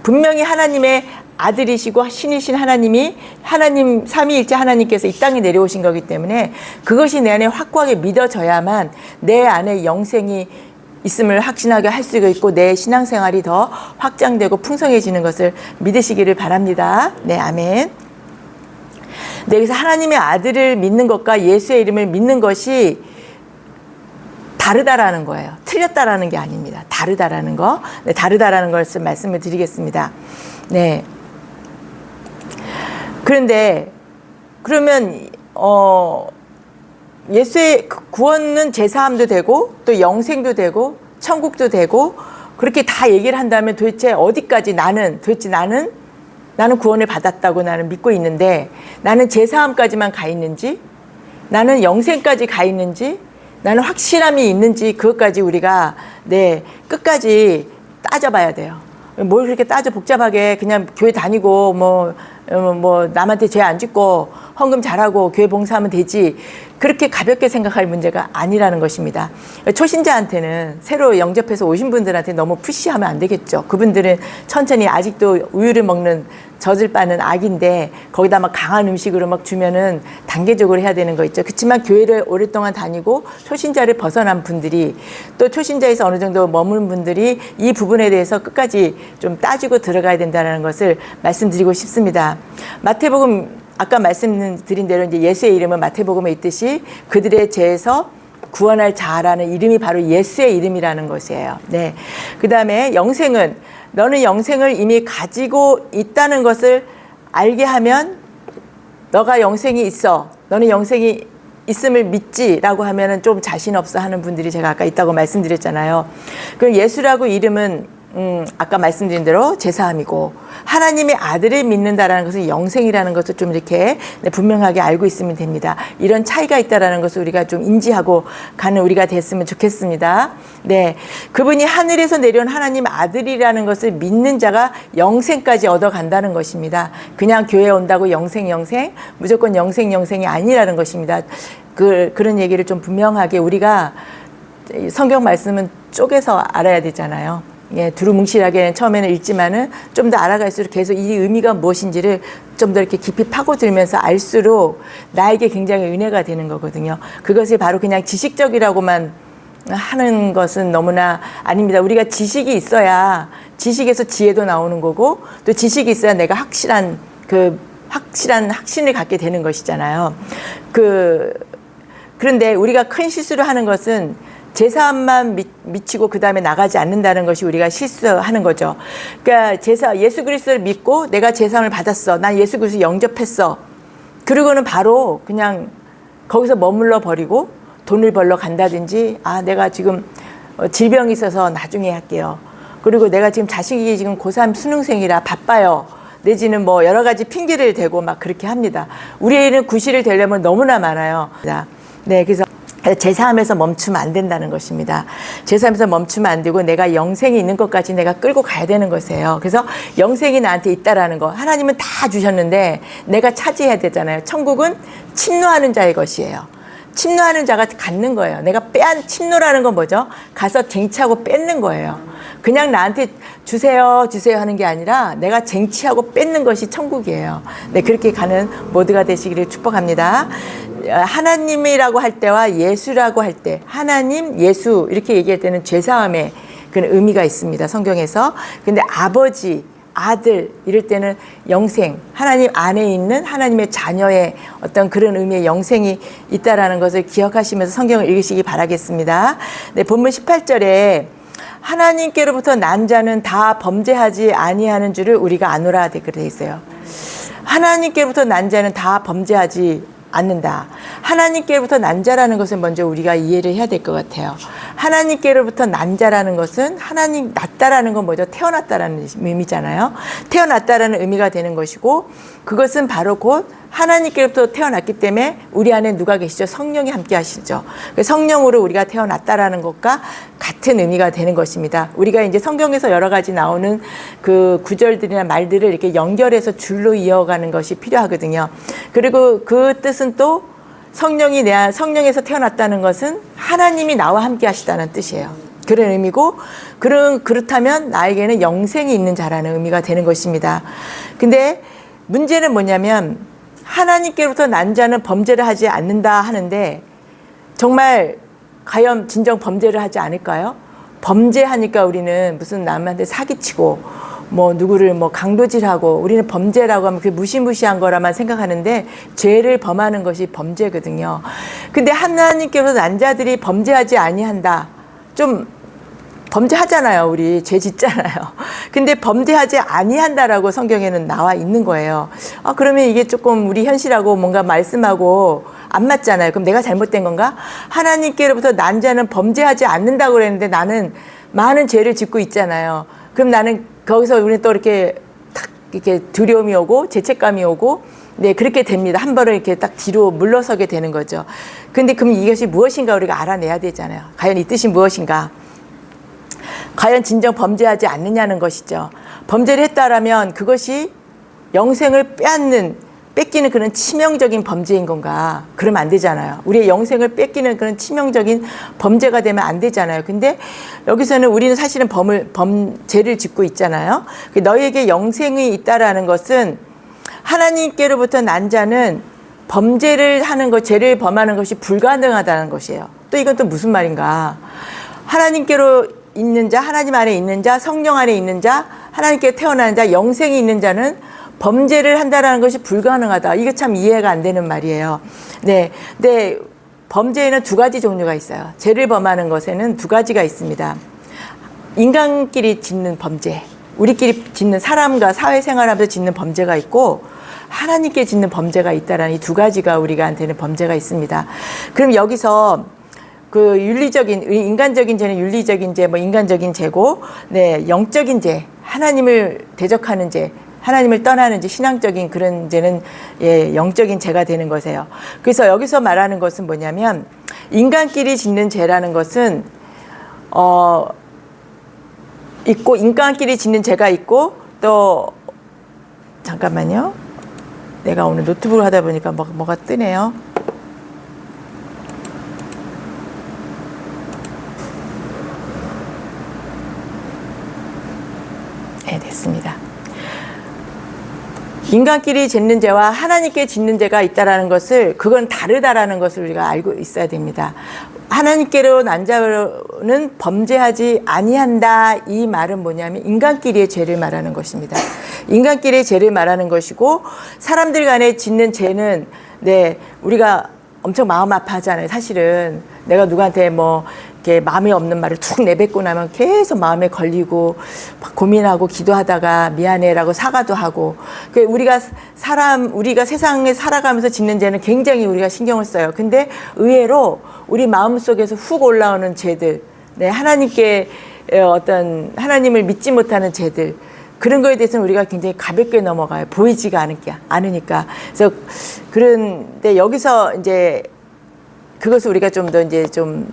분명히 하나님의 아들이시고 신이신 하나님이 하나님 삼위일체 하나님께서 이 땅에 내려오신 거기 때문에 그것이 내 안에 확고하게 믿어져야만 내 안에 영생이 있음을 확신하게 할 수가 있고 내 신앙생활이 더 확장되고 풍성해지는 것을 믿으시기를 바랍니다. 네, 아멘. 네, 그래서 하나님의 아들을 믿는 것과 예수의 이름을 믿는 것이 다르다라는 거예요. 틀렸다라는 게 아닙니다. 다르다라는 거. 네, 다르다라는 것을 말씀을 드리겠습니다. 네. 그런데 그러면 예수의 구원은 제사함도 되고 또 영생도 되고 천국도 되고 그렇게 다 얘기를 한다면 도대체 어디까지 나는 구원을 받았다고 나는 믿고 있는데 나는 제사함까지만 가 있는지 나는 영생까지 가 있는지 나는 확실함이 있는지 그것까지 우리가 끝까지 따져봐야 돼요. 뭘 그렇게 따져 복잡하게 그냥 교회 다니고 뭐 남한테 죄 안 짓고 헌금 잘하고 교회 봉사하면 되지 그렇게 가볍게 생각할 문제가 아니라는 것입니다. 초신자한테는 새로 영접해서 오신 분들한테 너무 푸시하면 안 되겠죠. 그분들은 천천히 아직도 우유를 먹는 젖을 빠는 아기인데 거기다 막 강한 음식으로 막 주면은 단계적으로 해야 되는 거 있죠. 그렇지만 교회를 오랫동안 다니고 초신자를 벗어난 분들이 또 초신자에서 어느 정도 머무는 분들이 이 부분에 대해서 끝까지 좀 따지고 들어가야 된다는 것을 말씀드리고 싶습니다. 마태복음 아까 말씀드린 대로 이제 예수의 이름은 마태복음에 있듯이 그들의 죄에서 구원할 자라는 이름이 바로 예수의 이름이라는 것이에요. 네. 그 다음에 영생은 너는 영생을 이미 가지고 있다는 것을 알게 하면 너가 영생이 있어. 너는 영생이 있음을 믿지라고 하면은 좀 자신 없어 하는 분들이 제가 아까 있다고 말씀드렸잖아요. 그럼 예수라고 이름은 아까 말씀드린 대로 제사함이고 하나님의 아들을 믿는다라는 것은 영생이라는 것을 좀 이렇게 분명하게 알고 있으면 됩니다. 이런 차이가 있다라는 것을 우리가 좀 인지하고 가는 우리가 됐으면 좋겠습니다. 네, 그분이 하늘에서 내려온 하나님 아들이라는 것을 믿는 자가 영생까지 얻어간다는 것입니다. 그냥 교회 온다고 영생 무조건 영생이 아니라는 것입니다. 그런 얘기를 좀 분명하게 우리가 성경 말씀은 쪼개서 알아야 되잖아요. 예, 두루뭉실하게 처음에는 읽지만은 좀 더 알아갈수록 계속 이 의미가 무엇인지를 좀 더 이렇게 깊이 파고들면서 알수록 나에게 굉장히 은혜가 되는 거거든요. 그것이 바로 그냥 지식적이라고만 하는 것은 너무나 아닙니다. 우리가 지식이 있어야 지식에서 지혜도 나오는 거고 또 지식이 있어야 내가 확실한 확신을 갖게 되는 것이잖아요. 그런데 우리가 큰 실수를 하는 것은 제사함만 미치고 그 다음에 나가지 않는다는 것이 우리가 실수하는 거죠. 그러니까 예수 그리스도를 믿고 내가 제사함을 받았어. 난 예수 그리스도 영접했어. 그리고는 바로 그냥 거기서 머물러 버리고 돈을 벌러 간다든지 내가 지금 질병이 있어서 나중에 할게요. 그리고 내가 지금 자식이 지금 고3 수능생이라 바빠요. 내지는 뭐 여러 가지 핑계를 대고 막 그렇게 합니다. 우리 애는 구실을 되려면 너무나 많아요. 네, 그래서 제사함에서 멈추면 안 된다는 것입니다. 제사함에서 멈추면 안 되고 내가 영생이 있는 것까지 내가 끌고 가야 되는 것이에요. 그래서 영생이 나한테 있다라는 거. 하나님은 다 주셨는데 내가 차지해야 되잖아요. 천국은 침노하는 자의 것이에요. 침노하는 자가 갖는 거예요. 내가 침노라는 건 뭐죠? 가서 쟁취하고 뺏는 거예요. 그냥 나한테 주세요 하는 게 아니라 내가 쟁취하고 뺏는 것이 천국이에요. 네, 그렇게 가는 모두가 되시기를 축복합니다. 하나님이라고 할 때와 예수라고 할 때, 하나님, 예수 이렇게 얘기할 때는 죄사함의 그런 의미가 있습니다. 성경에서. 근데 아버지, 아들 이럴 때는 영생, 하나님 안에 있는 하나님의 자녀의 어떤 그런 의미의 영생이 있다라는 것을 기억하시면서 성경을 읽으시기 바라겠습니다. 네, 본문 18절에 하나님께로부터 난 자는 다 범죄하지 아니하는 줄을 우리가 아노라 되어 있어요. 하나님께로부터 난 자는 다 범죄하지 않는다. 하나님께로부터 난 자라는 것을 먼저 우리가 이해를 해야 될 것 같아요. 하나님께로부터 난 자라는 것은 하나님 낳다라는 건 뭐죠? 태어났다라는 의미잖아요. 태어났다라는 의미가 되는 것이고 그것은 바로 곧 하나님께로부터 태어났기 때문에 우리 안에 누가 계시죠? 성령이 함께 하시죠. 성령으로 우리가 태어났다라는 것과 같은 의미가 되는 것입니다. 우리가 이제 성경에서 여러 가지 나오는 그 구절들이나 말들을 이렇게 연결해서 줄로 이어가는 것이 필요하거든요. 그리고 그 뜻은 또 성령에서 태어났다는 것은 하나님이 나와 함께 하시다는 뜻이에요. 그런 의미고 그렇다면 나에게는 영생이 있는 자라는 의미가 되는 것입니다. 근데 문제는 뭐냐면 하나님께로부터 난 자는 범죄를 하지 않는다 하는데 정말 과연 진정 범죄를 하지 않을까요? 범죄하니까 우리는 무슨 남한테 사기치고 뭐 누구를 뭐 강도질하고 우리는 범죄라고 하면 그게 무시무시한 거라만 생각하는데 죄를 범하는 것이 범죄거든요. 근데 하나님께로부터 난 자들이 범죄하지 아니한다. 좀 범죄하잖아요. 우리 죄 짓잖아요. 근데 범죄하지 아니한다라고 성경에는 나와 있는 거예요. 그러면 이게 조금 우리 현실하고 뭔가 말씀하고 안 맞잖아요. 그럼 내가 잘못된 건가? 하나님께로부터 난 자는 범죄하지 않는다고 그랬는데 나는 많은 죄를 짓고 있잖아요. 그럼 나는 거기서 우리는 또 이렇게 탁 이렇게 두려움이 오고 죄책감이 오고 네, 그렇게 됩니다. 한 번은 이렇게 딱 뒤로 물러서게 되는 거죠. 근데 그럼 이것이 무엇인가 우리가 알아내야 되잖아요. 과연 이 뜻이 무엇인가? 과연 진정 범죄하지 않느냐는 것이죠. 범죄를 했다라면 그것이 영생을 뺏기는 그런 치명적인 범죄인 건가? 그러면 안 되잖아요. 우리의 영생을 뺏기는 그런 치명적인 범죄가 되면 안 되잖아요. 근데 여기서는 우리는 사실은 죄를 짓고 있잖아요. 너희에게 영생이 있다라는 것은 하나님께로부터 난 자는 범죄를 하는 것, 죄를 범하는 것이 불가능하다는 것이에요. 또 이건 또 무슨 말인가? 하나님께로 있는 자, 하나님 안에 있는 자, 성령 안에 있는 자, 하나님께 태어나는 자, 영생이 있는 자는 범죄를 한다라는 것이 불가능하다. 이게 참 이해가 안 되는 말이에요. 네. 근데 범죄에는 두 가지 종류가 있어요. 죄를 범하는 것에는 두 가지가 있습니다. 인간끼리 짓는 범죄, 우리끼리 짓는 사람과 사회생활하면서 짓는 범죄가 있고 하나님께 짓는 범죄가 있다라는 이 두 가지가 우리가한테는 범죄가 있습니다. 그럼 여기서 그 윤리적인, 인간적인 죄는 윤리적인 죄, 뭐 인간적인 죄고, 네, 영적인 죄, 하나님을 대적하는 죄, 하나님을 떠나는 죄, 신앙적인 그런 죄는 예, 영적인 죄가 되는 것이에요. 그래서 여기서 말하는 것은 뭐냐면 인간끼리 짓는 죄라는 것은 있고, 인간끼리 짓는 죄가 있고, 또 잠깐만요. 내가 오늘 노트북을 하다 보니까 뭐가 뜨네요. 네, 됐습니다. 인간끼리 짓는 죄와 하나님께 짓는 죄가 있다라는 것을, 그건 다르다라는 것을 우리가 알고 있어야 됩니다. 하나님께로 난 자는 범죄하지 아니한다. 이 말은 뭐냐면 인간끼리의 죄를 말하는 것입니다. 인간끼리의 죄를 말하는 것이고, 사람들 간에 짓는 죄는 네, 우리가 엄청 마음 아파하잖아요. 사실은 내가 누구한테 뭐 이렇게 마음에 없는 말을 툭 내뱉고 나면 계속 마음에 걸리고 막 고민하고 기도하다가 미안해라고 사과도 하고, 우리가 세상에 살아가면서 짓는 죄는 굉장히 우리가 신경을 써요. 근데 의외로 우리 마음속에서 훅 올라오는 죄들, 네, 하나님께 하나님을 믿지 못하는 죄들, 그런 거에 대해서는 우리가 굉장히 가볍게 넘어가요. 보이지가 않으니까. 그래서 그런데 여기서 이제 그것을 우리가 좀 더 이제 좀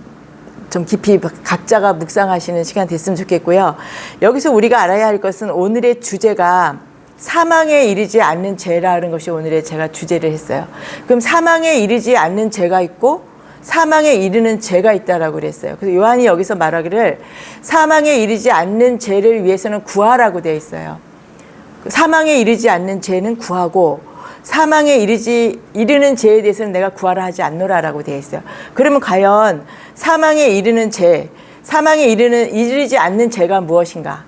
깊이 각자가 묵상하시는 시간 됐으면 좋겠고요. 여기서 우리가 알아야 할 것은 오늘의 주제가 사망에 이르지 않는 죄라는 것이 오늘의 제가 주제를 했어요. 그럼 사망에 이르지 않는 죄가 있고 사망에 이르는 죄가 있다라고 그랬어요. 그래서 요한이 여기서 말하기를 사망에 이르지 않는 죄를 위해서는 구하라고 되어 있어요. 사망에 이르지 않는 죄는 구하고 사망에 이르는 죄에 대해서는 내가 구하라 하지 않노라라고 되어 있어요. 그러면 과연 사망에 이르는 죄, 사망에 이르지 않는 죄가 무엇인가?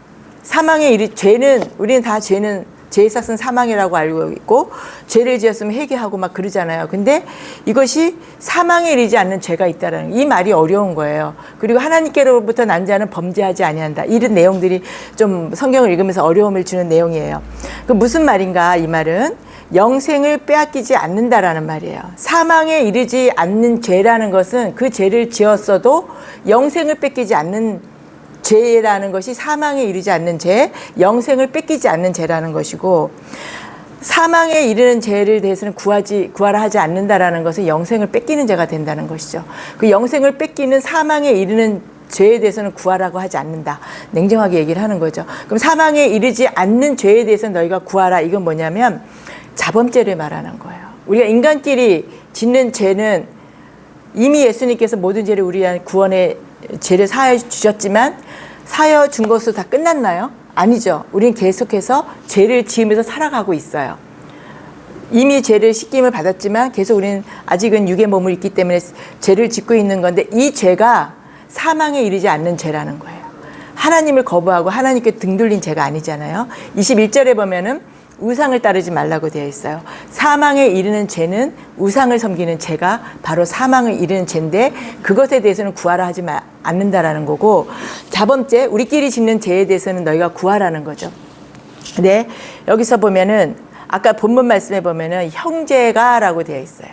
우리는 다 죄의 삭은 사망이라고 알고 있고, 죄를 지었으면 회개하고 막 그러잖아요. 근데 이것이 사망에 이르지 않는 죄가 있다라는, 이 말이 어려운 거예요. 그리고 하나님께로부터 난 자는 범죄하지 아니한다. 이런 내용들이 좀 성경을 읽으면서 어려움을 주는 내용이에요. 그 무슨 말인가? 이 말은 영생을 빼앗기지 않는다라는 말이에요. 사망에 이르지 않는 죄라는 것은 그 죄를 지었어도 영생을 뺏기지 않는 죄라는 것이 사망에 이르지 않는 죄, 영생을 뺏기지 않는 죄라는 것이고, 사망에 이르는 죄를 대해서는 구하라 하지 않는다라는 것은 영생을 뺏기는 죄가 된다는 것이죠. 그 영생을 뺏기는 사망에 이르는 죄에 대해서는 구하라고 하지 않는다. 냉정하게 얘기를 하는 거죠. 그럼 사망에 이르지 않는 죄에 대해서는 너희가 구하라. 이건 뭐냐면 자범죄를 말하는 거예요. 우리가 인간끼리 짓는 죄는 이미 예수님께서 모든 죄를 우리한 구원의 죄를 사하여 주셨지만 사하여 준 것으로 다 끝났나요? 아니죠. 우리는 계속해서 죄를 지으면서 살아가고 있어요. 이미 죄를 씻김을 받았지만 계속 우리는 아직은 육의 몸을 입기 때문에 죄를 짓고 있는 건데, 이 죄가 사망에 이르지 않는 죄라는 거예요. 하나님을 거부하고 하나님께 등 돌린 죄가 아니잖아요. 21절에 보면은 우상을 따르지 말라고 되어 있어요. 사망에 이르는 죄는 우상을 섬기는 죄가 바로 사망을 이르는 죄인데, 그것에 대해서는 구하라 하지 않는다라는 거고, 자범죄, 우리끼리 짓는 죄에 대해서는 너희가 구하라는 거죠. 네, 여기서 보면은 아까 본문 말씀에 보면은 형제가라고 되어 있어요.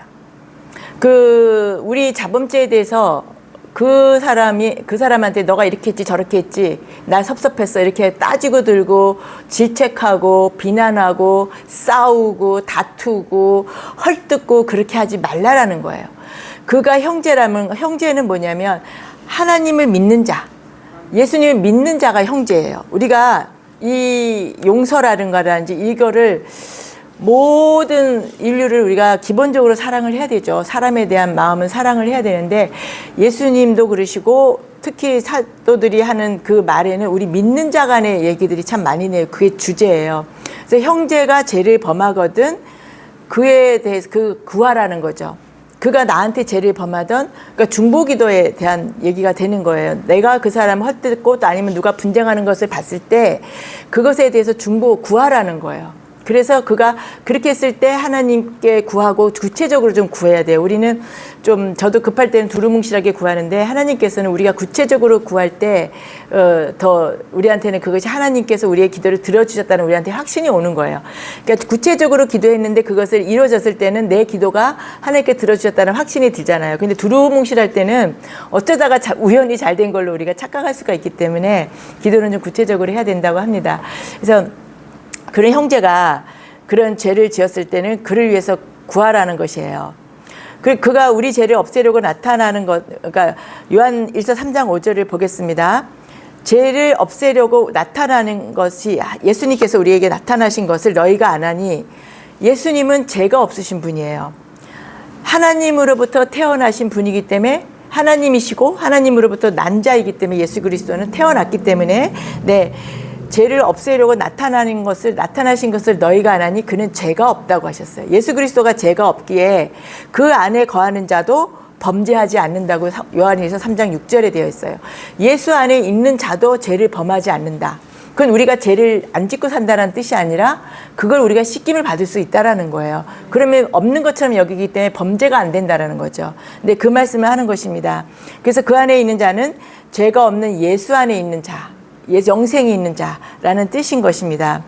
우리 자범죄에 대해서 그 사람한테 너가 이렇게 했지 저렇게 했지 나 섭섭했어 이렇게 따지고 들고 질책하고 비난하고 싸우고 다투고 헐뜯고 그렇게 하지 말라라는 거예요. 그가 형제라면, 형제는 뭐냐면 하나님을 믿는 자, 예수님을 믿는 자가 형제예요. 우리가 이 용서라든가라든지 이거를 모든 인류를 우리가 기본적으로 사랑을 해야 되죠. 사람에 대한 마음은 사랑을 해야 되는데, 예수님도 그러시고 특히 사도들이 하는 그 말에는 우리 믿는 자 간의 얘기들이 참 많이 나요. 그게 주제예요. 그래서 형제가 죄를 범하거든 그에 대해서 구하라는 거죠. 그가 나한테 죄를 범하던, 그러니까 중보기도에 대한 얘기가 되는 거예요. 내가 그 사람을 헐뜯고 또 아니면 누가 분쟁하는 것을 봤을 때 그것에 대해서 구하라는 거예요. 그래서 그가 그렇게 했을 때 하나님께 구하고 구체적으로 좀 구해야 돼요. 우리는 좀 저도 급할 때는 두루뭉실하게 구하는데 하나님께서는 우리가 구체적으로 구할 때 더 우리한테는 그것이 하나님께서 우리의 기도를 들어주셨다는 우리한테 확신이 오는 거예요. 그러니까 구체적으로 기도했는데 그것을 이루어졌을 때는 내 기도가 하나님께 들어주셨다는 확신이 들잖아요. 근데 두루뭉실할 때는 어쩌다가 우연히 잘 된 걸로 우리가 착각할 수가 있기 때문에 기도는 좀 구체적으로 해야 된다고 합니다. 그래서 그런 형제가 그런 죄를 지었을 때는 그를 위해서 구하라는 것이에요. 그가 우리 죄를 없애려고 나타나는 것, 그러니까 요한 1서 3장 5절을 보겠습니다. 죄를 없애려고 나타나는 것이 예수님께서 우리에게 나타나신 것을 너희가 안 하니 예수님은 죄가 없으신 분이에요. 하나님으로부터 태어나신 분이기 때문에 하나님이시고 하나님으로부터 난 자이기 때문에 예수 그리스도는 태어났기 때문에 죄를 없애려고 나타나신 것을 너희가 안 하니 그는 죄가 없다고 하셨어요. 예수 그리스도가 죄가 없기에 그 안에 거하는 자도 범죄하지 않는다고 요한일서 3장 6절에 되어 있어요. 예수 안에 있는 자도 죄를 범하지 않는다. 그건 우리가 죄를 안 짓고 산다는 뜻이 아니라 그걸 우리가 씻김을 받을 수 있다라는 거예요. 그러면 없는 것처럼 여기기 때문에 범죄가 안 된다라는 거죠. 근데 그 말씀을 하는 것입니다. 그래서 그 안에 있는 자는 죄가 없는 예수 안에 있는 자, 영생이 있는 자라는 뜻인 것입니다.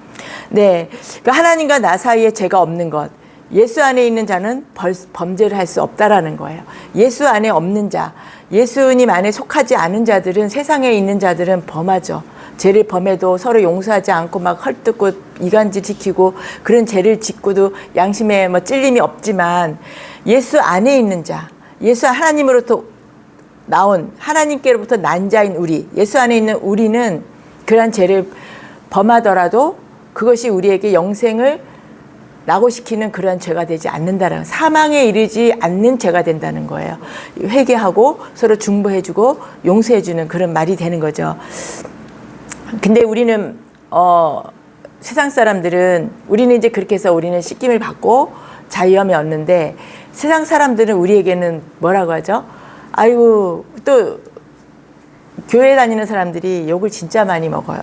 네, 그러니까 하나님과 나 사이에 죄가 없는 것, 예수 안에 있는 자는 범죄를 할 수 없다라는 거예요. 예수 안에 없는 자, 예수님 안에 속하지 않은 자들은 세상에 있는 자들은 범하죠. 죄를 범해도 서로 용서하지 않고 막 헐뜯고 이간질 지키고 그런 죄를 짓고도 양심에 찔림이 없지만 예수 안에 있는 자, 예수 하나님으로부터 나온 하나님께로부터 난 자인 우리, 예수 안에 있는 우리는 그러한 죄를 범하더라도 그것이 우리에게 영생을 낙오시키는 그러한 죄가 되지 않는다라는, 사망에 이르지 않는 죄가 된다는 거예요. 회개하고 서로 중보해주고 용서해주는 그런 말이 되는 거죠. 근데 우리는 세상 사람들은 우리는 이제 그렇게 해서 우리는 씻김을 받고 자유함을 얻는데 세상 사람들은 우리에게는 뭐라고 하죠? 아이고 또 교회 다니는 사람들이 욕을 진짜 많이 먹어요.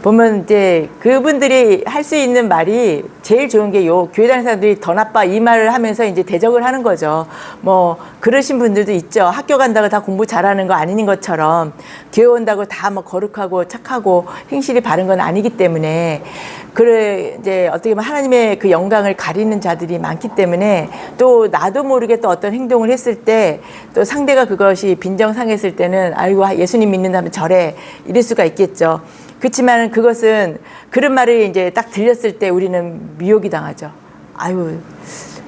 보면 이제 그분들이 할 수 있는 말이 제일 좋은 게 교회 다니는 사람들이 더 나빠 이 말을 하면서 이제 대적을 하는 거죠. 뭐 그러신 분들도 있죠. 학교 간다고 다 공부 잘하는 거 아닌 것처럼 교회 온다고 다 뭐 거룩하고 착하고 행실이 바른 건 아니기 때문에 그래 이제 어떻게 보면 하나님의 그 영광을 가리는 자들이 많기 때문에 또 나도 모르게 또 어떤 행동을 했을 때 또 상대가 그것이 빈정상했을 때는 아이고 예수님 믿는다면 저래 이럴 수가 있겠죠. 그렇지만 그것은 그런 말을 이제 딱 들렸을 때 우리는 미혹이 당하죠. 아유,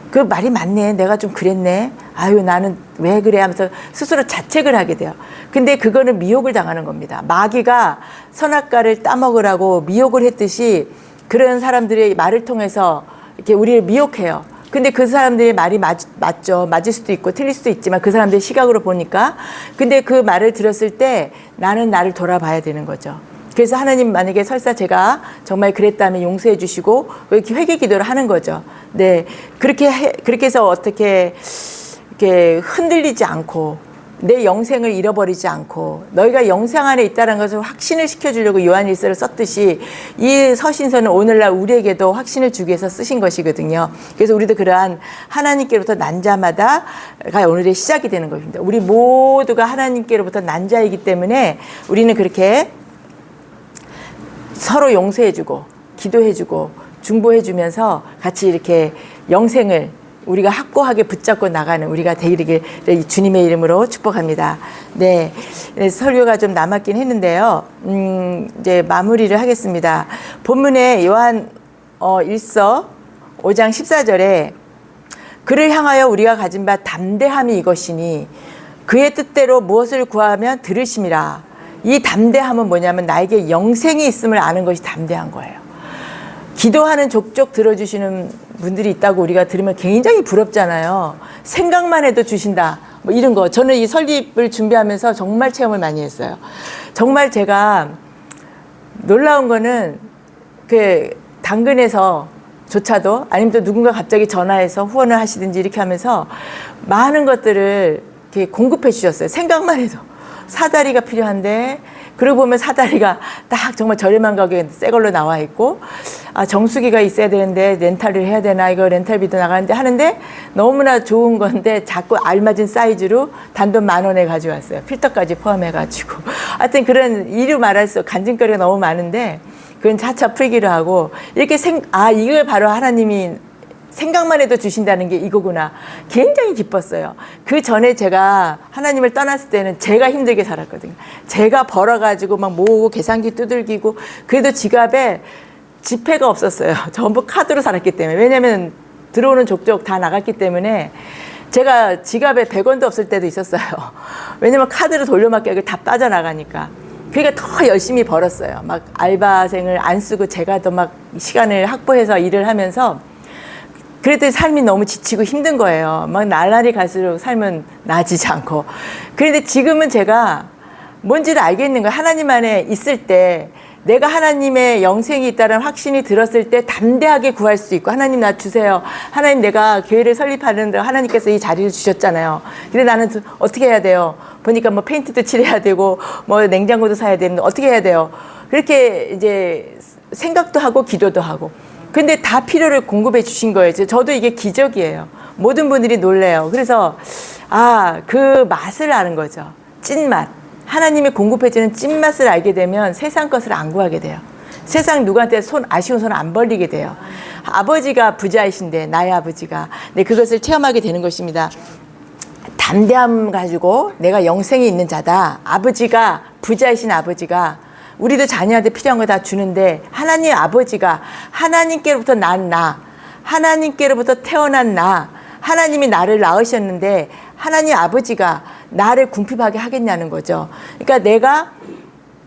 그 말이 맞네. 내가 좀 그랬네. 아유, 나는 왜 그래 하면서 스스로 자책을 하게 돼요. 근데 그거는 미혹을 당하는 겁니다. 마귀가 선악과를 따먹으라고 미혹을 했듯이 그런 사람들의 말을 통해서 이렇게 우리를 미혹해요. 근데 그 사람들의 말이 맞죠. 맞을 수도 있고 틀릴 수도 있지만 그 사람들의 시각으로 보니까. 근데 그 말을 들었을 때 나는 나를 돌아봐야 되는 거죠. 그래서 하나님 만약에 설사 제가 정말 그랬다면 용서해 주시고 이렇게 회개 기도를 하는 거죠. 네. 그렇게 해서 어떻게 이렇게 흔들리지 않고 내 영생을 잃어버리지 않고 너희가 영생 안에 있다는 것을 확신을 시켜주려고 요한일서를 썼듯이 이 서신서는 오늘날 우리에게도 확신을 주기 위해서 쓰신 것이거든요. 그래서 우리도 그러한 하나님께로부터 난 자마다가 오늘의 시작이 되는 것입니다. 우리 모두가 하나님께로부터 난 자이기 때문에 우리는 그렇게 서로 용서해주고 기도해주고 중보해주면서 같이 이렇게 영생을 우리가 확고하게 붙잡고 나가는 우리가 되기를 주님의 이름으로 축복합니다. 네, 설교가 좀 남았긴 했는데요. 이제 마무리를 하겠습니다. 본문에 요한 1서 5장 14절에 그를 향하여 우리가 가진 바 담대함이 이것이니 그의 뜻대로 무엇을 구하면 들으심이라. 이 담대함은 뭐냐면 나에게 영생이 있음을 아는 것이 담대한 거예요. 기도하는 족족 들어주시는 분들이 있다고 우리가 들으면 굉장히 부럽잖아요. 생각만 해도 주신다. 뭐 이런 거. 저는 이 설립을 준비하면서 정말 체험을 많이 했어요. 정말 제가 놀라운 거는 그 당근에서조차도 아니면 또 누군가 갑자기 전화해서 후원을 하시든지 이렇게 하면서 많은 것들을 이렇게 공급해 주셨어요. 생각만 해도. 사다리가 필요한데 그러고 보면 사다리가 딱 정말 저렴한 가격에 새 걸로 나와 있고, 아, 정수기가 있어야 되는데 렌탈을 해야 되나, 이거 렌탈비도 나가는데 하는데 너무나 좋은 건데 자꾸 알맞은 사이즈로 단돈 10,000원에 가져왔어요. 필터까지 포함해가지고. 하여튼 그런 이루 말할 수 간증거리가 너무 많은데 그건 차차 풀기로 하고, 이렇게 이걸 바로 하나님이 생각만 해도 주신다는 게 이거구나. 굉장히 기뻤어요. 그 전에 제가 하나님을 떠났을 때는 제가 힘들게 살았거든요. 제가 벌어가지고 막 모으고 계산기 두들기고, 그래도 지갑에 지폐가 없었어요. 전부 카드로 살았기 때문에. 왜냐면 들어오는 족족 다 나갔기 때문에 제가 지갑에 100원도 없을 때도 있었어요. 왜냐면 카드로 돌려막기 다 빠져나가니까. 그러니까 더 열심히 벌었어요. 막 알바생을 안 쓰고 제가 더 막 시간을 확보해서 일을 하면서, 그랬더니 삶이 너무 지치고 힘든 거예요. 막 날날이 갈수록 삶은 나아지지 않고. 그런데 지금은 제가 뭔지를 알겠는 거예요. 하나님 안에 있을 때, 내가 하나님의 영생이 있다는 확신이 들었을 때 담대하게 구할 수 있고, 하나님 나 주세요. 하나님 내가 교회를 설립하는데 하나님께서 이 자리를 주셨잖아요. 근데 나는 어떻게 해야 돼요? 보니까 뭐 페인트도 칠해야 되고 뭐 냉장고도 사야 되는데 어떻게 해야 돼요? 그렇게 이제 생각도 하고 기도도 하고. 근데 다 필요를 공급해 주신 거예요. 저도 이게 기적이에요. 모든 분들이 놀래요. 그래서 그 맛을 아는 거죠. 찐맛. 하나님이 공급해주는 찐맛을 알게 되면 세상 것을 안 구하게 돼요. 세상 누구한테 아쉬운 손 안 벌리게 돼요. 아버지가 부자이신데, 나의 아버지가. 네, 그것을 체험하게 되는 것입니다. 담대함 가지고 내가 영생이 있는 자다. 아버지가, 부자이신 아버지가 우리도 자녀한테 필요한 거 다 주는데, 하나님 아버지가 하나님께로부터 난 나, 하나님께로부터 태어난 나, 하나님이 나를 낳으셨는데 하나님 아버지가 나를 궁핍하게 하겠냐는 거죠. 그러니까 내가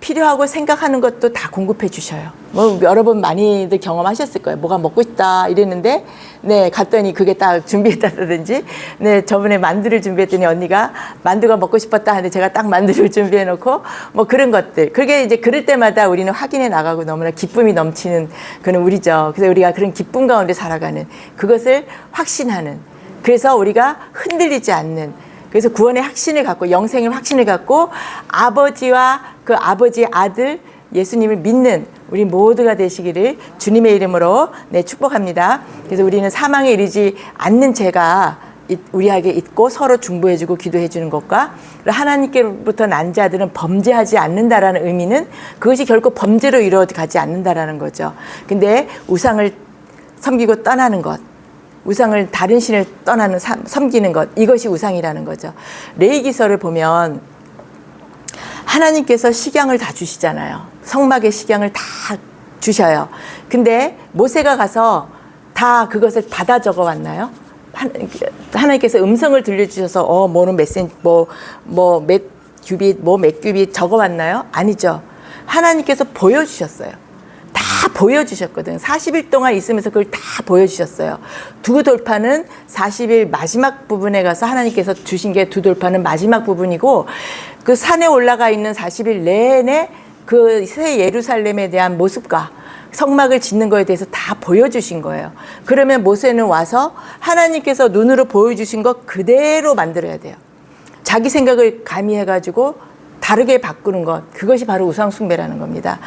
필요하고 생각하는 것도 다 공급해 주셔요. 뭐 여러 번 많이들 경험하셨을 거예요. 뭐가 먹고 싶다 이랬는데, 네, 갔더니 그게 딱 준비했다든지, 네, 저번에 만두를 준비했더니 언니가 만두가 먹고 싶었다 하는데 제가 딱 만두를 준비해 놓고, 뭐 그런 것들. 그게 이제 그럴 때마다 우리는 확인해 나가고 너무나 기쁨이 넘치는 그런 우리죠. 그래서 우리가 그런 기쁨 가운데 살아가는, 그것을 확신하는, 그래서 우리가 흔들리지 않는, 그래서 구원의 확신을 갖고, 영생의 확신을 갖고 아버지와 그 아버지의 아들 예수님을 믿는 우리 모두가 되시기를 주님의 이름으로 축복합니다. 그래서 우리는 사망에 이르지 않는 죄가 우리에게 있고 서로 중보해주고 기도해주는 것과, 하나님께로부터 난 자들은 범죄하지 않는다라는 의미는 그것이 결코 범죄로 이루어가지 않는다라는 거죠. 근데 우상을 섬기고 떠나는 것, 우상을, 다른 신을 떠나는 섬기는 것, 이것이 우상이라는 거죠. 레위기서를 보면 하나님께서 식양을 다 주시잖아요. 성막의 식양을 다 주셔요. 근데 모세가 가서 다 그것을 받아 적어 왔나요? 하나님께서 음성을 들려주셔서 뭐는 몇 센치, 몇 규빗, 몇 규빗 적어 왔나요? 아니죠. 하나님께서 보여주셨어요. 다 보여주셨거든. 40일 동안 있으면서 그걸 다 보여주셨어요. 두 돌파는 40일 마지막 부분에 가서 하나님께서 주신 게 두 돌파는 마지막 부분이고, 그 산에 올라가 있는 40일 내내 그 새 예루살렘에 대한 모습과 성막을 짓는 거에 대해서 다 보여주신 거예요. 그러면 모세는 와서 하나님께서 눈으로 보여주신 것 그대로 만들어야 돼요. 자기 생각을 가미해가지고 다르게 바꾸는 것, 그것이 바로 우상숭배라는 겁니다.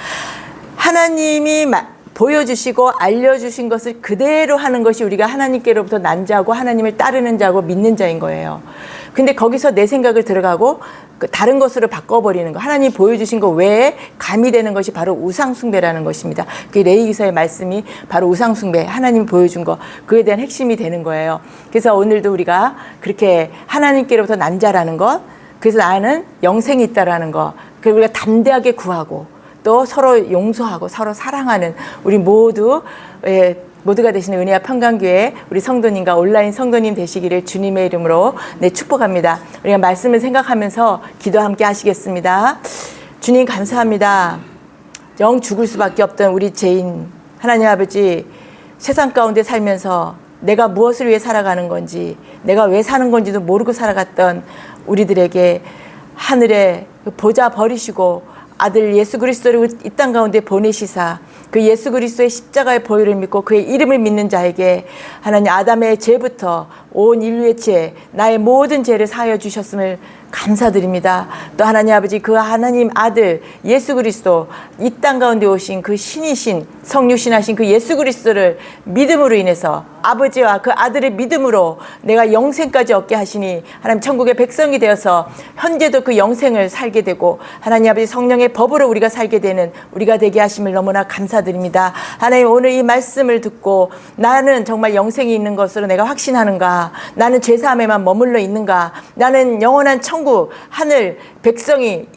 하나님이 보여주시고 알려주신 것을 그대로 하는 것이 우리가 하나님께로부터 난 자고 하나님을 따르는 자고 믿는 자인 거예요. 근데 거기서 내 생각을 들어가고 다른 것으로 바꿔버리는 거, 하나님이 보여주신 것 외에 가미되는 것이 바로 우상숭배라는 것입니다. 그 레위기서의 말씀이 바로 우상숭배, 하나님이 보여준 것, 그에 대한 핵심이 되는 거예요. 그래서 오늘도 우리가 그렇게 하나님께로부터 난 자라는 것, 그래서 나는 영생이 있다라는 것, 그리고 우리가 담대하게 구하고 또 서로 용서하고 서로 사랑하는 우리 모두가 되시는 은혜와 평강교회 우리 성도님과 온라인 성도님 되시기를 주님의 이름으로 축복합니다. 우리가 말씀을 생각하면서 기도 함께 하시겠습니다. 주님 감사합니다. 영 죽을 수밖에 없던 우리 죄인 하나님 아버지, 세상 가운데 살면서 내가 무엇을 위해 살아가는 건지, 내가 왜 사는 건지도 모르고 살아갔던 우리들에게 하늘의 보좌 버리시고 아들 예수 그리스도를 이 땅 가운데 보내시사 그 예수 그리스도의 십자가의 보혈을 믿고 그의 이름을 믿는 자에게 하나님 아담의 죄부터 온 인류의 죄, 나의 모든 죄를 사하여 주셨음을 감사드립니다. 또 하나님 아버지 그 하나님 아들 예수 그리스도 이 땅 가운데 오신 그 신이신 성육신하신 그 예수 그리스도를 믿음으로 인해서 아버지와 그 아들의 믿음으로 내가 영생까지 얻게 하시니 하나님 천국의 백성이 되어서 현재도 그 영생을 살게 되고 하나님 아버지 성령의 법으로 우리가 살게 되는 우리가 되게 하심을 너무나 감사드립니다. 하나님 오늘 이 말씀을 듣고 나는 정말 영생이 있는 것으로 내가 확신하는가, 나는 죄사함에만 머물러 있는가, 나는 영원한 천국 하늘 백성이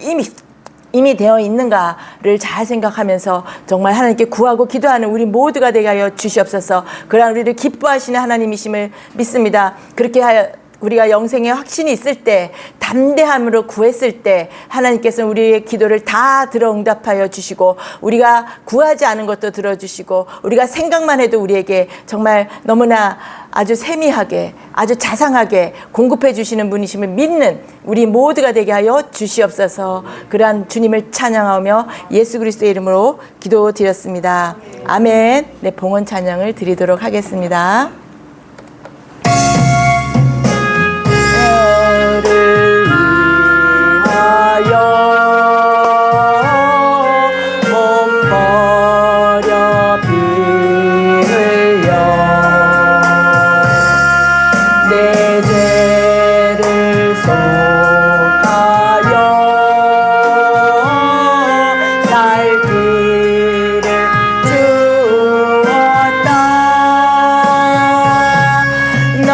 이미 되어 있는가를 잘 생각하면서 정말 하나님께 구하고 기도하는 우리 모두가 되게 하여 주시옵소서. 그러나 우리를 기뻐하시는 하나님이심을 믿습니다. 그렇게 하여 우리가 영생의 확신이 있을 때 담대함으로 구했을 때 하나님께서는 우리의 기도를 다 들어 응답하여 주시고 우리가 구하지 않은 것도 들어주시고 우리가 생각만 해도 우리에게 정말 너무나 아주 세미하게 아주 자상하게 공급해 주시는 분이심을 믿는 우리 모두가 되게 하여 주시옵소서. 그러한 주님을 찬양하며 예수 그리스도의 이름으로 기도드렸습니다. 아멘. 네, 봉헌 찬양을 드리도록 하겠습니다. 너를 위하여 몸 버려 피 흘려 내 죄를 속하여 살 길을 주었다. 널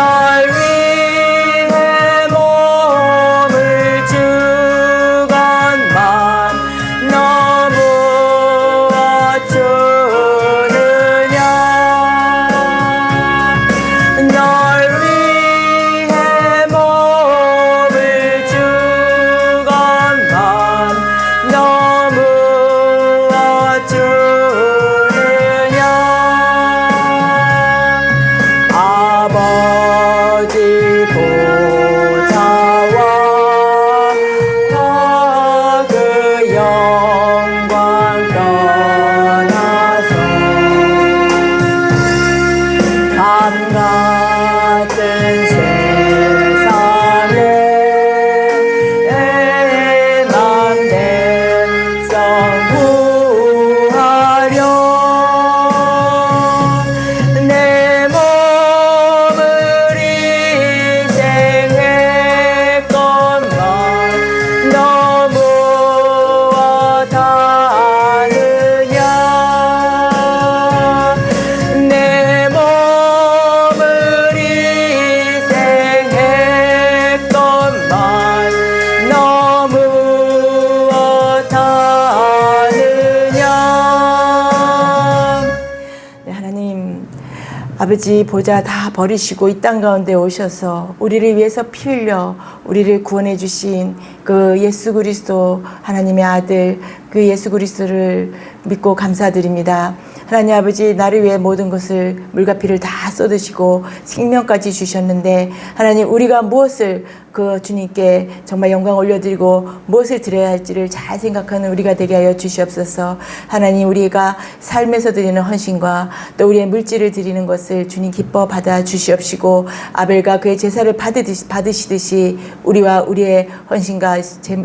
위해 몸을 주건만 너무 어쩌느냐. 널 위해 몸을 주건만 너무 어쩌느냐. 아버지 보좌와 그 영광 떠나서 밤 같은 세상에 만 백성 구하려 내 몸을 희생했건만 너무 어다느냐. 내 몸을 희생했건만 너무 어다느냐. 네, 하나님 아버지 보좌 다 버리시고 이 땅 가운데 오셔서 우리를 위해서 피 흘려 우리를 구원해 주신 그 예수 그리스도 하나님의 아들 그 예수 그리스도를 믿고 감사드립니다. 하나님 아버지 나를 위해 모든 것을 물과 피를 다 쏟으시고 생명까지 주셨는데 하나님 우리가 무엇을 그 주님께 정말 영광 올려드리고 무엇을 드려야 할지를 잘 생각하는 우리가 되게 하여 주시옵소서. 하나님 우리가 삶에서 드리는 헌신과 또 우리의 물질을 드리는 것을 주님 기뻐 받아 주시옵시고 아벨과 그의 제사를 받으시듯이 우리와 우리의 헌신과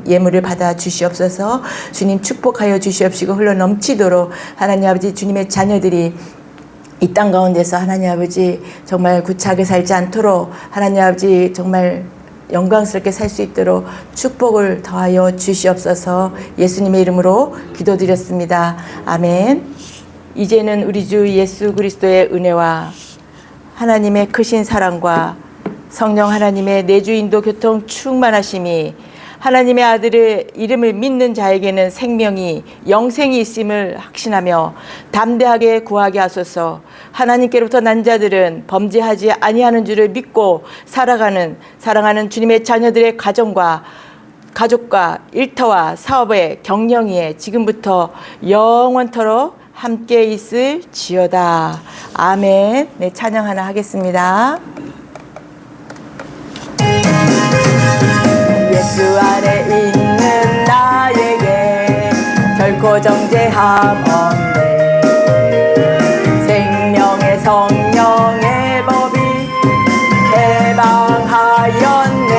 예물을 받아 주시옵소서. 주님 축복하여 주시옵시고 흘러 넘치도록 하나님 아버지 주님의 자녀들이 이 땅 가운데서 하나님 아버지 정말 구차하게 살지 않도록 하나님 아버지 정말 영광스럽게 살 수 있도록 축복을 더하여 주시옵소서. 예수님의 이름으로 기도드렸습니다. 아멘. 이제는 우리 주 예수 그리스도의 은혜와 하나님의 크신 사랑과 성령 하나님의 내주 인도 교통 충만하심이 하나님의 아들의 이름을 믿는 자에게는 생명이 영생이 있음을 확신하며 담대하게 구하게 하소서. 하나님께로부터 난 자들은 범죄하지 아니하는 줄을 믿고 사랑하는 주님의 자녀들의 가정과 일터와 사업의 경영에 지금부터 영원토록 함께 있을지어다. 아멘. 네, 찬양 하나 하겠습니다. 예수 안에 있는 나에게 결코 정죄함 없네. 생명의 성령의 법이 해방하였네.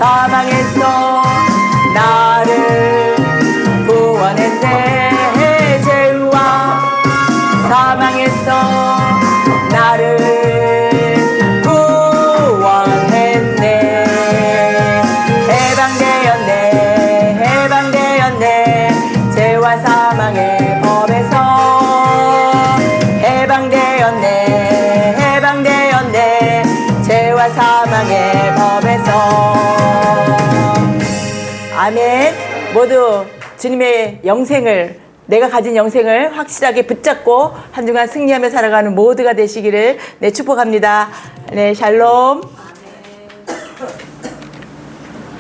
사망에서 나를 구원했네. 죄와 사망에서 나를 구원했네. 해방되었네. 해방되었네. 죄와 사망의 법에서 해방되었네. 해방되었네. 죄와 사망의 법에서. 아멘. 모두 주님의 영생을, 내가 가진 영생을 확실하게 붙잡고 한 주간 승리하며 살아가는 모두가 되시기를 네, 축복합니다. 네, 샬롬.